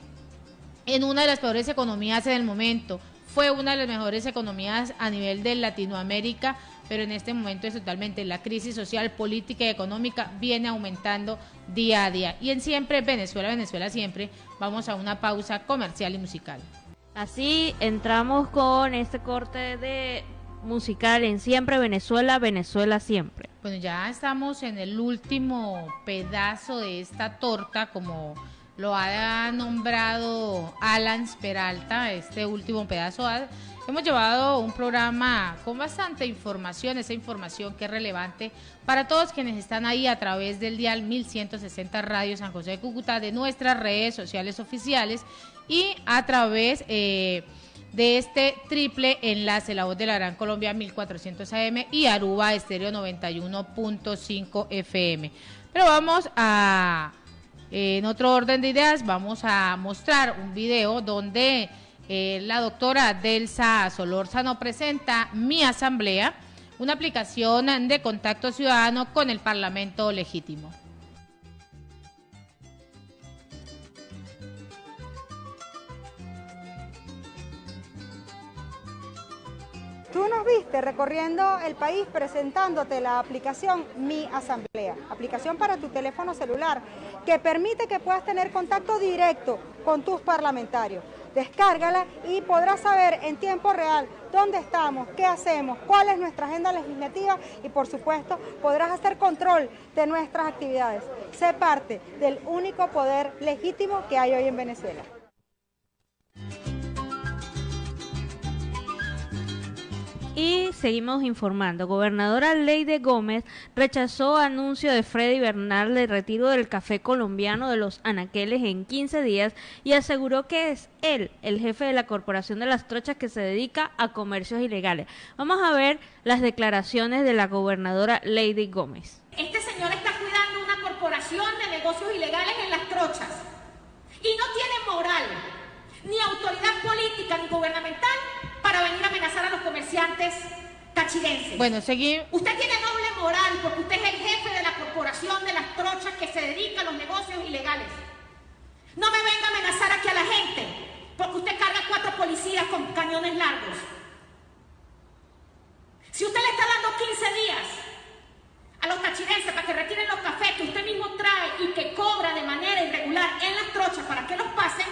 en una de las peores economías en el momento. Fue una de las mejores economías a nivel de Latinoamérica, pero en este momento es totalmente la crisis social, política y económica viene aumentando día a día. Y en Siempre Venezuela, Venezuela Siempre, vamos a una pausa comercial y musical. Así entramos con este corte de musical en Siempre Venezuela, Venezuela Siempre. Bueno, ya estamos en el último pedazo de esta torta, como lo ha nombrado Alan Peralta, este último pedazo. Hemos llevado un programa con bastante información, esa información que es relevante para todos quienes están ahí a través del dial 1160 Radio San José de Cúcuta, de nuestras redes sociales oficiales y a través de este triple enlace, La Voz de la Gran Colombia 1400 AM y Aruba Estéreo 91.5 FM. Pero vamos a... En otro orden de ideas, vamos a mostrar un video donde la doctora Delsa Solórzano presenta Mi Asamblea, una aplicación de contacto ciudadano con el Parlamento legítimo. Tú nos viste recorriendo el país presentándote la aplicación Mi Asamblea, aplicación para tu teléfono celular que permite que puedas tener contacto directo con tus parlamentarios. Descárgala y podrás saber en tiempo real dónde estamos, qué hacemos, cuál es nuestra agenda legislativa y por supuesto podrás hacer control de nuestras actividades. Sé parte del único poder legítimo que hay hoy en Venezuela. Y seguimos informando. Gobernadora Leyde Gómez rechazó anuncio de Freddy Bernal de retiro del café colombiano de los anaqueles en 15 días y aseguró que es él el jefe de la Corporación de las Trochas que se dedica a comercios ilegales. Vamos a ver las declaraciones de la gobernadora Leyde Gómez. Este señor está cuidando una corporación de negocios ilegales en las trochas y no tiene moral, ni autoridad política ni gubernamental para venir a amenazar a los comerciantes tachirenses. Bueno, seguimos. Usted tiene doble moral porque usted es el jefe de la corporación de las trochas que se dedica a los negocios ilegales. No me venga a amenazar aquí a la gente, porque usted carga 4 policías con cañones largos. Si usted le está dando 15 días a los tachirenses para que retiren los cafés que usted mismo trae y que cobra de manera irregular en las trochas para que los pasen,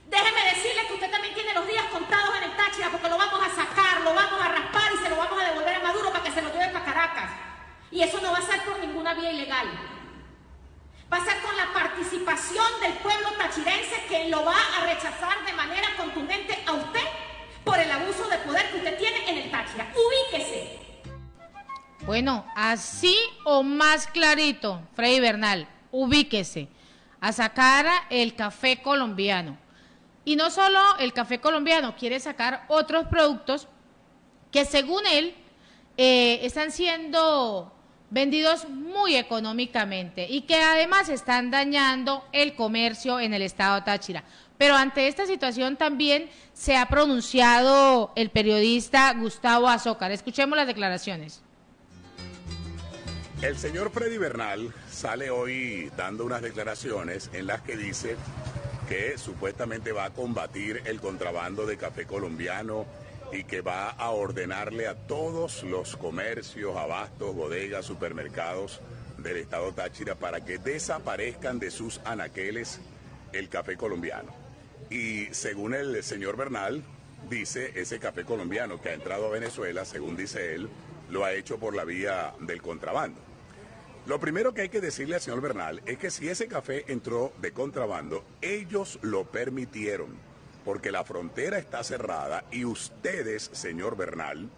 déjeme decirle que usted también tiene los días contados en el Táchira, porque lo vamos a sacar, lo vamos a raspar y se lo vamos a devolver a Maduro para que se lo lleve para Caracas. Y eso no va a ser por ninguna vía ilegal. Va a ser con la participación del pueblo tachirense, que lo va a rechazar de manera contundente a usted por el abuso de poder que usted tiene en el Táchira. Ubíquese. Bueno, así o más clarito, Freddy Bernal, ubíquese a sacar el café colombiano. Y no solo el café colombiano, quiere sacar otros productos que según él están siendo vendidos muy económicamente y que además están dañando el comercio en el estado Táchira. Pero ante esta situación también se ha pronunciado el periodista Gustavo Azócar. Escuchemos las declaraciones. El señor Freddy Bernal sale hoy dando unas declaraciones en las que dice que supuestamente va a combatir el contrabando de café colombiano y que va a ordenarle a todos los comercios, abastos, bodegas, supermercados del estado Táchira para que desaparezcan de sus anaqueles el café colombiano. Y según el señor Bernal, dice, ese café colombiano que ha entrado a Venezuela, según dice él, lo ha hecho por la vía del contrabando. Lo primero que hay que decirle al señor Bernal es que si ese café entró de contrabando, ellos lo permitieron, porque la frontera está cerrada y ustedes, señor Bernal,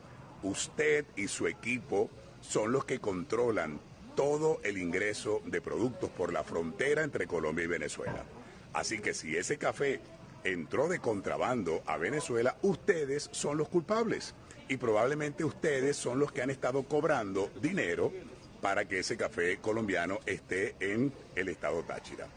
usted y su equipo son los que controlan todo el ingreso de productos por la frontera entre Colombia y Venezuela. Así que si ese café entró de contrabando a Venezuela, ustedes son los culpables y probablemente ustedes son los que han estado cobrando dinero para que ese café colombiano esté en el estado Táchira.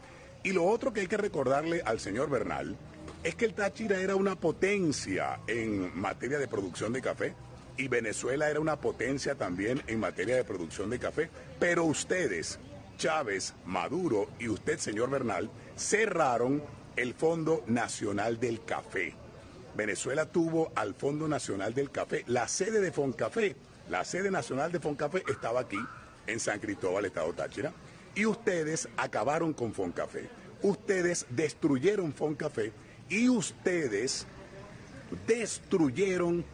Y lo otro que hay que recordarle al señor Bernal es que el Táchira era una potencia en materia de producción de café y Venezuela era una potencia también en materia de producción de café, pero ustedes, Chávez, Maduro y usted, señor Bernal, cerraron el Fondo Nacional del Café. Venezuela tuvo al Fondo Nacional del Café, la sede de Foncafé, la sede nacional de Foncafé estaba aquí en San Cristóbal, estado Táchira, y ustedes acabaron con Foncafé. Ustedes destruyeron Foncafé y ustedes destruyeron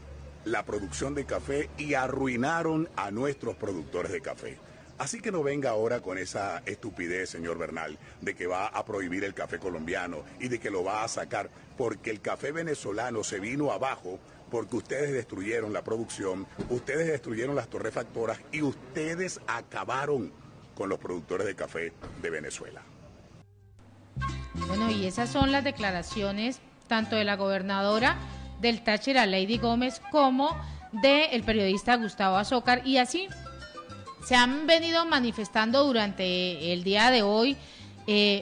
la producción de café y arruinaron a nuestros productores de café. Así que no venga ahora con esa estupidez, señor Bernal, de que va a prohibir el café colombiano y de que lo va a sacar, porque el café venezolano se vino abajo porque ustedes destruyeron la producción, ustedes destruyeron las torrefactoras y ustedes acabaron con los productores de café de Venezuela. Bueno, y esas son las declaraciones tanto de la gobernadora del Táchira, Lady Gómez, como del periodista Gustavo Azócar, y así se han venido manifestando durante el día de hoy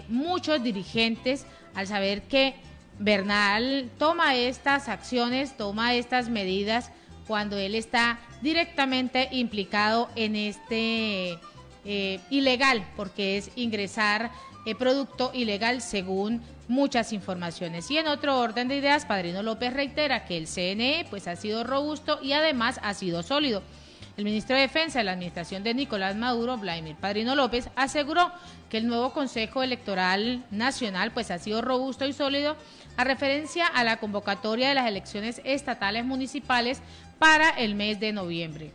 muchos dirigentes al saber que Bernal toma estas acciones, toma estas medidas cuando él está directamente implicado en este ilegal, porque es ingresar producto ilegal según muchas informaciones. Y en otro orden de ideas, Padrino López reitera que el CNE pues ha sido robusto y además ha sido sólido. El ministro de Defensa de la administración de Nicolás Maduro, Vladimir Padrino López, aseguró que el nuevo Consejo Electoral Nacional pues ha sido robusto y sólido a referencia a la convocatoria de las elecciones estatales municipales para el mes de noviembre.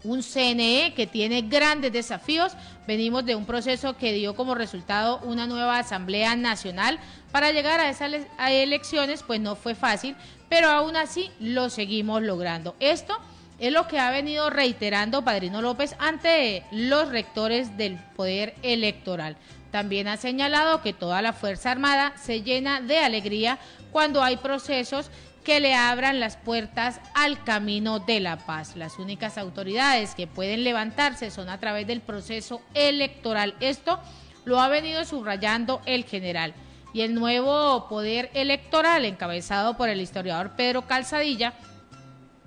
Un CNE que tiene grandes desafíos. Venimos de un proceso que dio como resultado una nueva Asamblea Nacional. Para llegar a esas elecciones pues no fue fácil, pero aún así lo seguimos logrando. Esto es lo que ha venido reiterando Padrino López ante los rectores del Poder Electoral. También ha señalado que toda la Fuerza Armada se llena de alegría cuando hay procesos que le abran las puertas al camino de la paz. Las únicas autoridades que pueden levantarse son a través del proceso electoral. Esto lo ha venido subrayando el general. Y el nuevo Poder Electoral, encabezado por el historiador Pedro Calzadilla,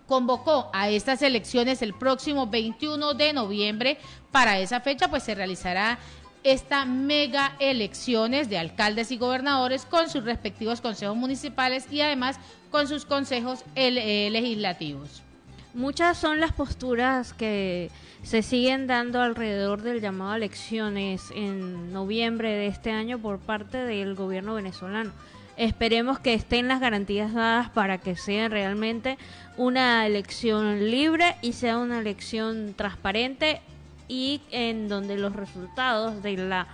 convocó a estas elecciones el próximo 21 de noviembre. Para esa fecha pues se realizará esta mega elecciones de alcaldes y gobernadores con sus respectivos consejos municipales y además con sus consejos legislativos. Muchas son las posturas que se siguen dando alrededor del llamado a elecciones en noviembre de este año por parte del gobierno venezolano. Esperemos que estén las garantías dadas para que sea realmente una elección libre y sea una elección transparente y en donde los resultados de la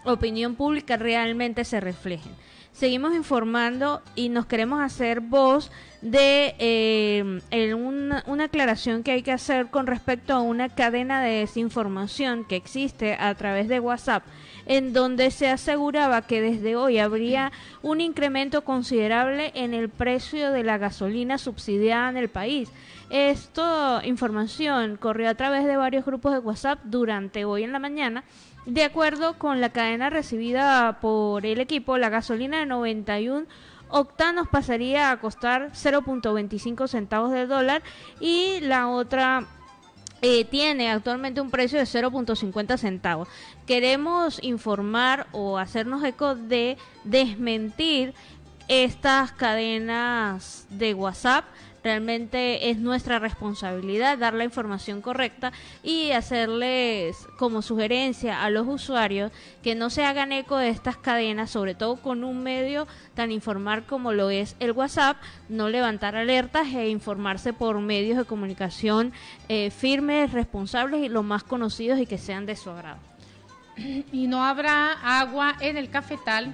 opinión pública realmente se reflejen. Seguimos informando y nos queremos hacer voz de una aclaración que hay que hacer con respecto a una cadena de desinformación que existe a través de WhatsApp, en donde se aseguraba que desde hoy habría un incremento considerable en el precio de la gasolina subsidiada en el país. Esta información corrió a través de varios grupos de WhatsApp durante hoy en la mañana. De acuerdo con la cadena recibida por el equipo, la gasolina de 91 octanos pasaría a costar 0.25 centavos de dólar y la otra tiene actualmente un precio de 0.50 centavos. Queremos informar o hacernos eco de desmentir estas cadenas de WhatsApp. Realmente es nuestra responsabilidad dar la información correcta y hacerles como sugerencia a los usuarios que no se hagan eco de estas cadenas, sobre todo con un medio tan informal como lo es el WhatsApp, no levantar alertas e informarse por medios de comunicación firmes, responsables y los más conocidos y que sean de su agrado. Y no habrá agua en el cafetal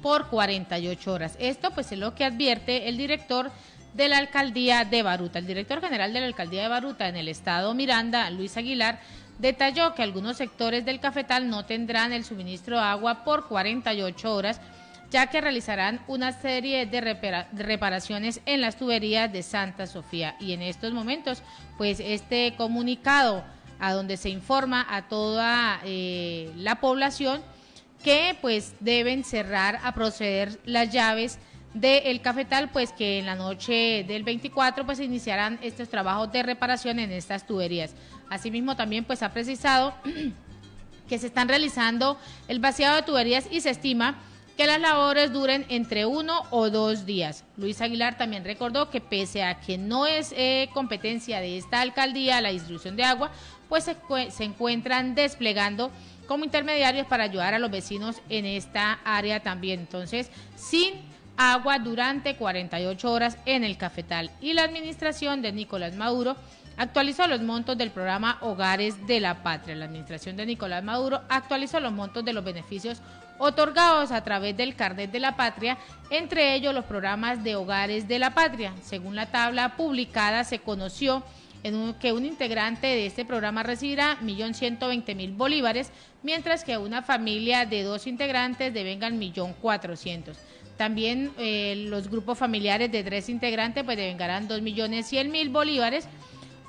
por 48 horas. Esto pues es lo que advierte el director de la alcaldía de Baruta. El director general de la alcaldía de Baruta en el estado Miranda, Luis Aguilar, detalló que algunos sectores del cafetal no tendrán el suministro de agua por 48 horas, ya que realizarán una serie de reparaciones en las tuberías de Santa Sofía. Y en estos momentos, pues este comunicado a donde se informa a toda la población que pues deben cerrar a proceder las llaves del cafetal, pues que en la noche del 24 pues iniciarán estos trabajos de reparación en estas tuberías. Asimismo también pues ha precisado que se están realizando el vaciado de tuberías y se estima que las labores duren entre 1 o 2 días. Luis Aguilar también recordó que pese a que no es competencia de esta alcaldía la distribución de agua, pues se encuentran desplegando como intermediarios para ayudar a los vecinos en esta área también. Entonces, sin agua durante 48 horas en el cafetal. Y la administración de Nicolás Maduro actualizó los montos del programa Hogares de la Patria. La administración de Nicolás Maduro actualizó los montos de los beneficios otorgados a través del Carnet de la Patria, entre ellos los programas de Hogares de la Patria. Según la tabla publicada, se conoció que un integrante de este programa recibirá 1.120.000 bolívares, mientras que una familia de 2 integrantes devengan 1.400.000. También los grupos familiares de 3 integrantes pues devengarán 2.100.000 bolívares,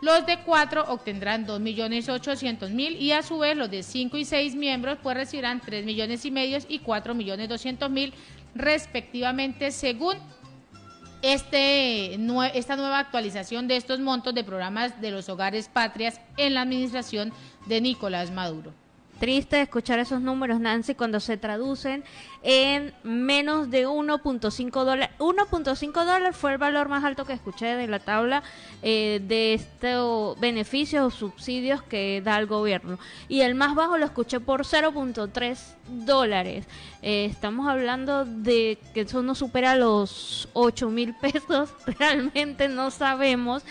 los de 4 obtendrán 2.800.000 y a su vez los de 5 y 6 miembros pues recibirán 3.5 millones y 4.200.000 respectivamente, según esta nueva actualización de estos montos de programas de los hogares patrias en la administración de Nicolás Maduro. Triste escuchar esos números, Nancy, cuando se traducen en menos de 1.5 dólares. 1.5 dólares fue el valor más alto que escuché de la tabla de estos beneficios o subsidios que da el gobierno. Y el más bajo lo escuché por 0.3 dólares. Estamos hablando de que eso no supera los 8,000 pesos. Realmente no sabemos.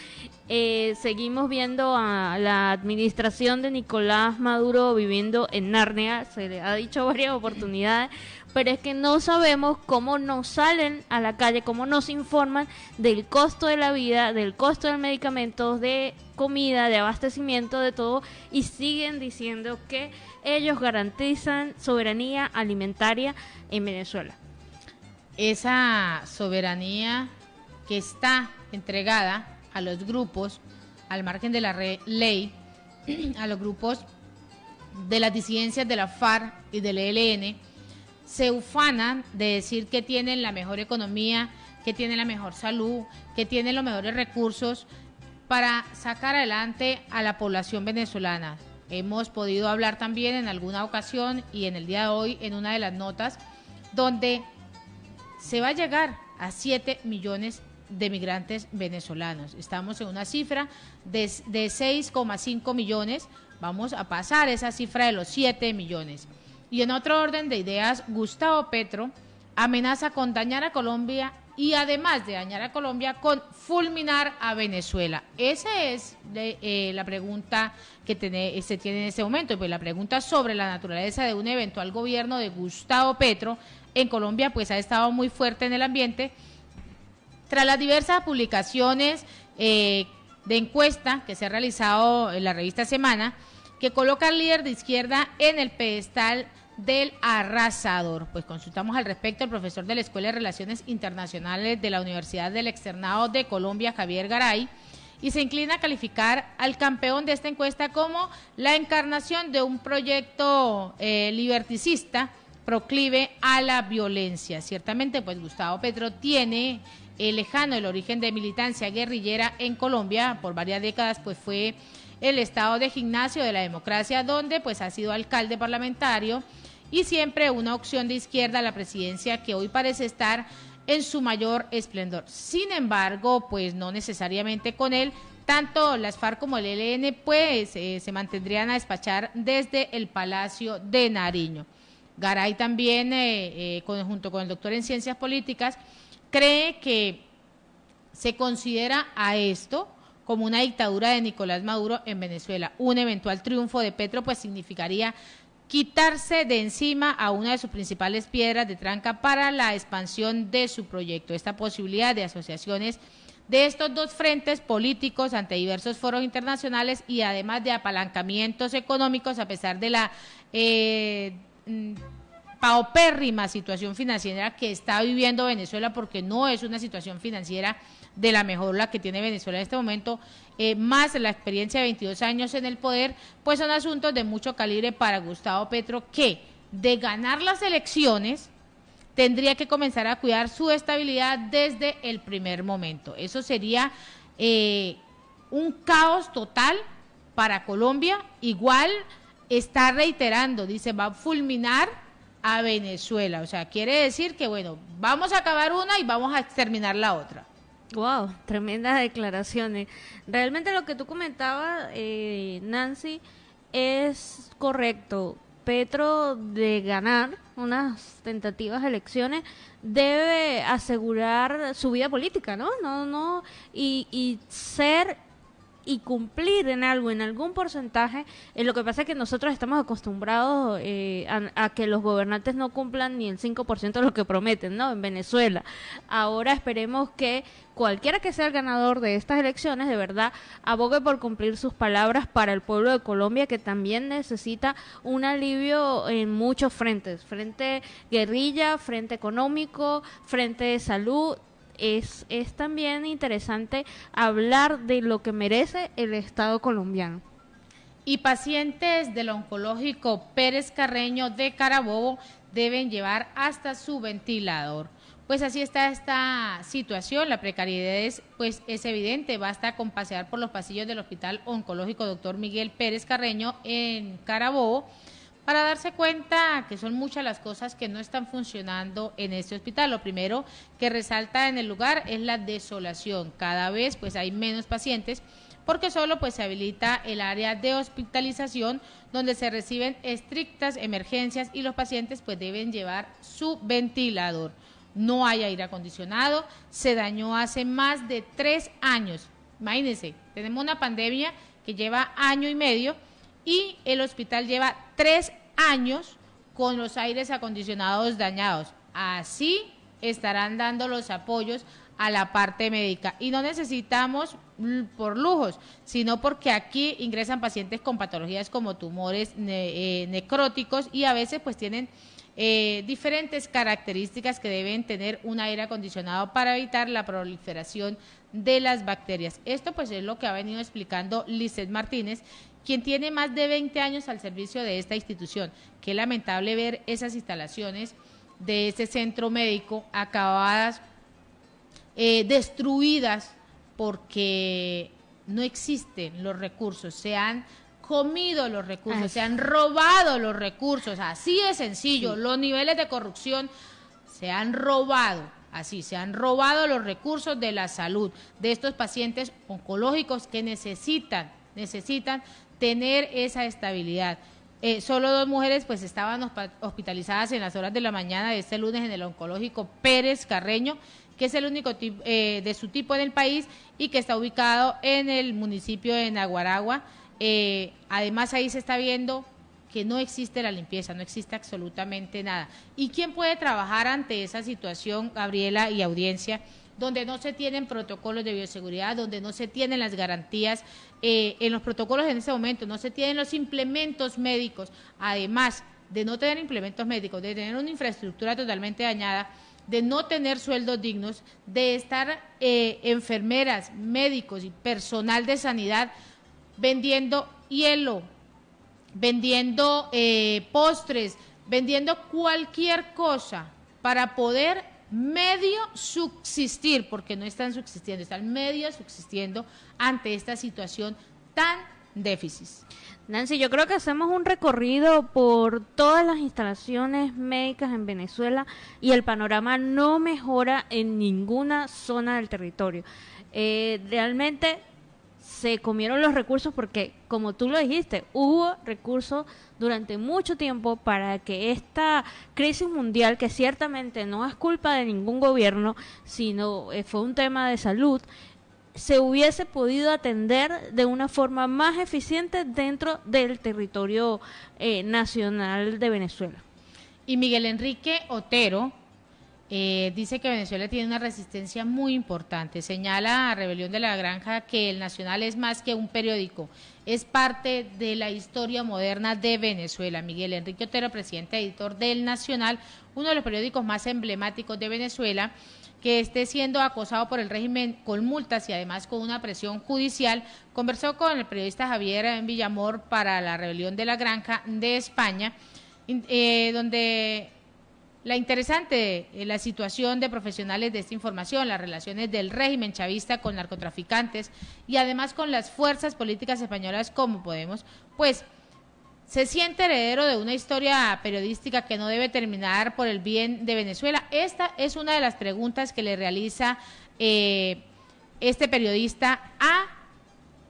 Seguimos viendo a la administración de Nicolás Maduro viviendo en Narnia, se le ha dicho varias oportunidades, pero es que no sabemos cómo nos salen a la calle, cómo nos informan del costo de la vida, del costo del medicamento, de comida, de abastecimiento, de todo, y siguen diciendo que ellos garantizan soberanía alimentaria en Venezuela. Esa soberanía que está entregada a los grupos, al margen de la ley, a los grupos de las disidencias de la FARC y del ELN, se ufanan de decir que tienen la mejor economía, que tienen la mejor salud, que tienen los mejores recursos para sacar adelante a la población venezolana. hemos podido hablar también en alguna ocasión y en el día de hoy en una de las notas, donde se va a llegar a 7 millones de migrantes venezolanos. Estamos en una cifra de 6,5 millones, vamos a pasar esa cifra de los 7 millones. Y en otro orden de ideas, Gustavo Petro amenaza con dañar a Colombia y además de dañar a Colombia, con fulminar a Venezuela. Esa es la pregunta que se tiene en este momento. Pues la pregunta sobre la naturaleza de un eventual gobierno de Gustavo Petro en Colombia pues ha estado muy fuerte en el ambiente tras las diversas publicaciones de encuesta que se ha realizado en la revista Semana, que coloca al líder de izquierda en el pedestal del arrasador. Pues consultamos al respecto al profesor de la Escuela de Relaciones Internacionales de la Universidad del Externado de Colombia, Javier Garay, y se inclina a calificar al campeón de esta encuesta como la encarnación de un proyecto liberticista proclive a la violencia. Ciertamente, pues Gustavo Petro tiene lejano el origen de militancia guerrillera en Colombia. Por varias décadas pues fue el estado de gimnasio de la democracia, donde pues ha sido alcalde parlamentario y siempre una opción de izquierda a la presidencia, que hoy parece estar en su mayor esplendor. Sin embargo, pues no necesariamente con él, tanto las FARC como el ELN pues se mantendrían a despachar desde el Palacio de Nariño. Garay también, junto con el doctor en Ciencias Políticas, cree que se considera a esto como una dictadura de Nicolás Maduro en Venezuela. Un eventual triunfo de Petro pues significaría quitarse de encima a una de sus principales piedras de tranca para la expansión de su proyecto. Esta posibilidad de asociaciones de estos dos frentes políticos ante diversos foros internacionales y además de apalancamientos económicos a pesar de la paupérrima situación financiera que está viviendo Venezuela, porque no es una situación financiera de la mejor la que tiene Venezuela en este momento, más la experiencia de 22 años en el poder, pues son asuntos de mucho calibre para Gustavo Petro, que de ganar las elecciones tendría que comenzar a cuidar su estabilidad desde el primer momento. Eso sería un caos total para Colombia. Igual está reiterando, dice, va a fulminar a Venezuela. O sea, quiere decir que, bueno, vamos a acabar una y vamos a exterminar la otra. Wow, tremendas declaraciones. Realmente lo que tú comentabas, Nancy, es correcto. Petro, de ganar unas tentativas elecciones, debe asegurar su vida política, ¿no? Y ser y cumplir en algo, en algún porcentaje. Lo que pasa es que nosotros estamos acostumbrados a que los gobernantes no cumplan ni el 5% de lo que prometen, ¿no? En Venezuela. Ahora esperemos que cualquiera que sea el ganador de estas elecciones, de verdad, abogue por cumplir sus palabras para el pueblo de Colombia, que también necesita un alivio en muchos frentes. Frente guerrilla, frente económico, frente de salud. Es también interesante hablar de lo que merece el Estado colombiano. Y pacientes del oncológico Pérez Carreño de Carabobo deben llevar hasta su ventilador. Pues así está esta situación, la precariedad pues es evidente, basta con pasear por los pasillos del Hospital Oncológico Dr. Miguel Pérez Carreño en Carabobo para darse cuenta que son muchas las cosas que no están funcionando en este hospital. Lo primero que resalta en el lugar es la desolación. Cada vez pues hay menos pacientes porque solo pues se habilita el área de hospitalización donde se reciben estrictas emergencias y los pacientes pues deben llevar su ventilador. No hay aire acondicionado, se dañó hace más de 3 años. Imagínense, tenemos una pandemia que lleva año y medio y el hospital lleva 3 años con los aires acondicionados dañados. Así estarán dando los apoyos a la parte médica. Y no necesitamos por lujos, sino porque aquí ingresan pacientes con patologías como tumores necróticos y a veces pues tienen diferentes características que deben tener un aire acondicionado para evitar la proliferación de las bacterias. Esto pues es lo que ha venido explicando Lizeth Martínez, quien tiene más de 20 años al servicio de esta institución. Qué lamentable ver esas instalaciones de este centro médico acabadas, destruidas, porque no existen los recursos, se han comido los recursos, se han robado los recursos, así de sencillo, los niveles de corrupción se han robado, así, se han robado los recursos de la salud de estos pacientes oncológicos que necesitan tener esa estabilidad. Solo 2 mujeres pues estaban hospitalizadas en las horas de la mañana de este lunes en el oncológico Pérez Carreño, que es el único de su tipo en el país y que está ubicado en el municipio de Naguaragua. Además ahí se está viendo que no existe la limpieza, no existe absolutamente nada. ¿Y quién puede trabajar ante esa situación, Gabriela y audiencia, donde no se tienen protocolos de bioseguridad, donde no se tienen las garantías en los protocolos en ese momento, no se tienen los implementos médicos, además de no tener implementos médicos, de tener una infraestructura totalmente dañada, de no tener sueldos dignos, de estar enfermeras, médicos y personal de sanidad vendiendo hielo, vendiendo postres, vendiendo cualquier cosa para poder medio subsistir, porque no están subsistiendo, están medio subsistiendo ante esta situación tan déficit. Nancy, yo creo que hacemos un recorrido por todas las instalaciones médicas en Venezuela y el panorama no mejora en ninguna zona del territorio. Realmente se comieron los recursos porque, como tú lo dijiste, hubo recursos durante mucho tiempo para que esta crisis mundial, que ciertamente no es culpa de ningún gobierno, sino fue un tema de salud, se hubiese podido atender de una forma más eficiente dentro del territorio nacional de Venezuela. Y Miguel Enrique Otero dice que Venezuela tiene una resistencia muy importante. Señala a Rebelión de la Granja que El Nacional es más que un periódico, es parte de la historia moderna de Venezuela. Miguel Enrique Otero, presidente editor del Nacional, uno de los periódicos más emblemáticos de Venezuela, que esté siendo acosado por el régimen con multas y además con una presión judicial, conversó con el periodista Javier Villamor para la Rebelión de la Granja de España, donde la interesante la situación de profesionales de esta información, las relaciones del régimen chavista con narcotraficantes y además con las fuerzas políticas españolas como Podemos, pues se siente heredero de una historia periodística que no debe terminar por el bien de Venezuela. Esta es una de las preguntas que le realiza este periodista a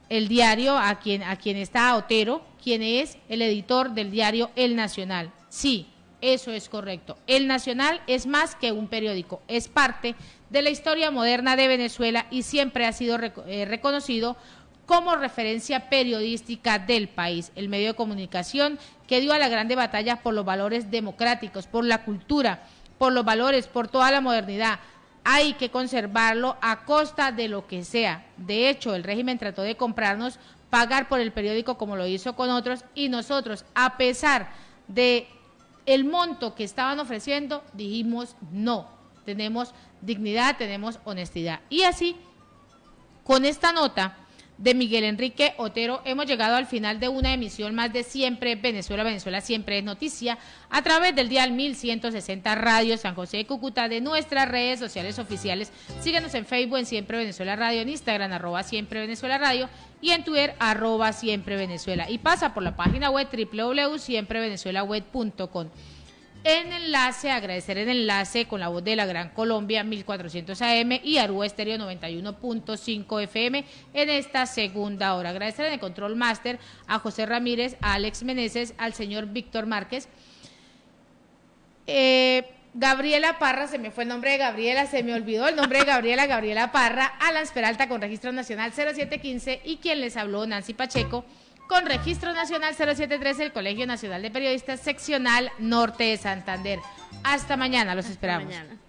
el diario, a quien está Otero, quien es el editor del diario El Nacional. Sí, eso es correcto. El Nacional es más que un periódico, es parte de la historia moderna de Venezuela y siempre ha sido reconocido como referencia periodística del país, el medio de comunicación que dio a la grande batalla por los valores democráticos, por la cultura, por los valores, por toda la modernidad. Hay que conservarlo a costa de lo que sea. De hecho, el régimen trató de comprarnos, pagar por el periódico como lo hizo con otros, y nosotros, a pesar de el monto que estaban ofreciendo, dijimos no, tenemos dignidad, tenemos honestidad. Y así, con esta nota de Miguel Enrique Otero, hemos llegado al final de una emisión más de Siempre Venezuela, Venezuela Siempre es Noticia, a través del dial 1160 Radio San José de Cúcuta, de nuestras redes sociales oficiales. Síguenos en Facebook en Siempre Venezuela Radio, en Instagram @Siempre Venezuela Radio y en Twitter @Siempre Venezuela. Y pasa por la página web www.siemprevenezuelaweb.com. En enlace, agradecer el enlace con la voz de la Gran Colombia 1400 AM y Aruba Estéreo 91.5 FM en esta segunda hora. Agradecer en el Control Master a José Ramírez, a Alex Meneses, al señor Víctor Márquez. Gabriela Parra, se me fue el nombre de Gabriela, se me olvidó el nombre de Gabriela Parra, Alan Peralta con Registro Nacional 0715 y quien les habló, Nancy Pacheco, con Registro Nacional 0713, el Colegio Nacional de Periodistas Seccional Norte de Santander. Hasta mañana, los esperamos. Hasta mañana.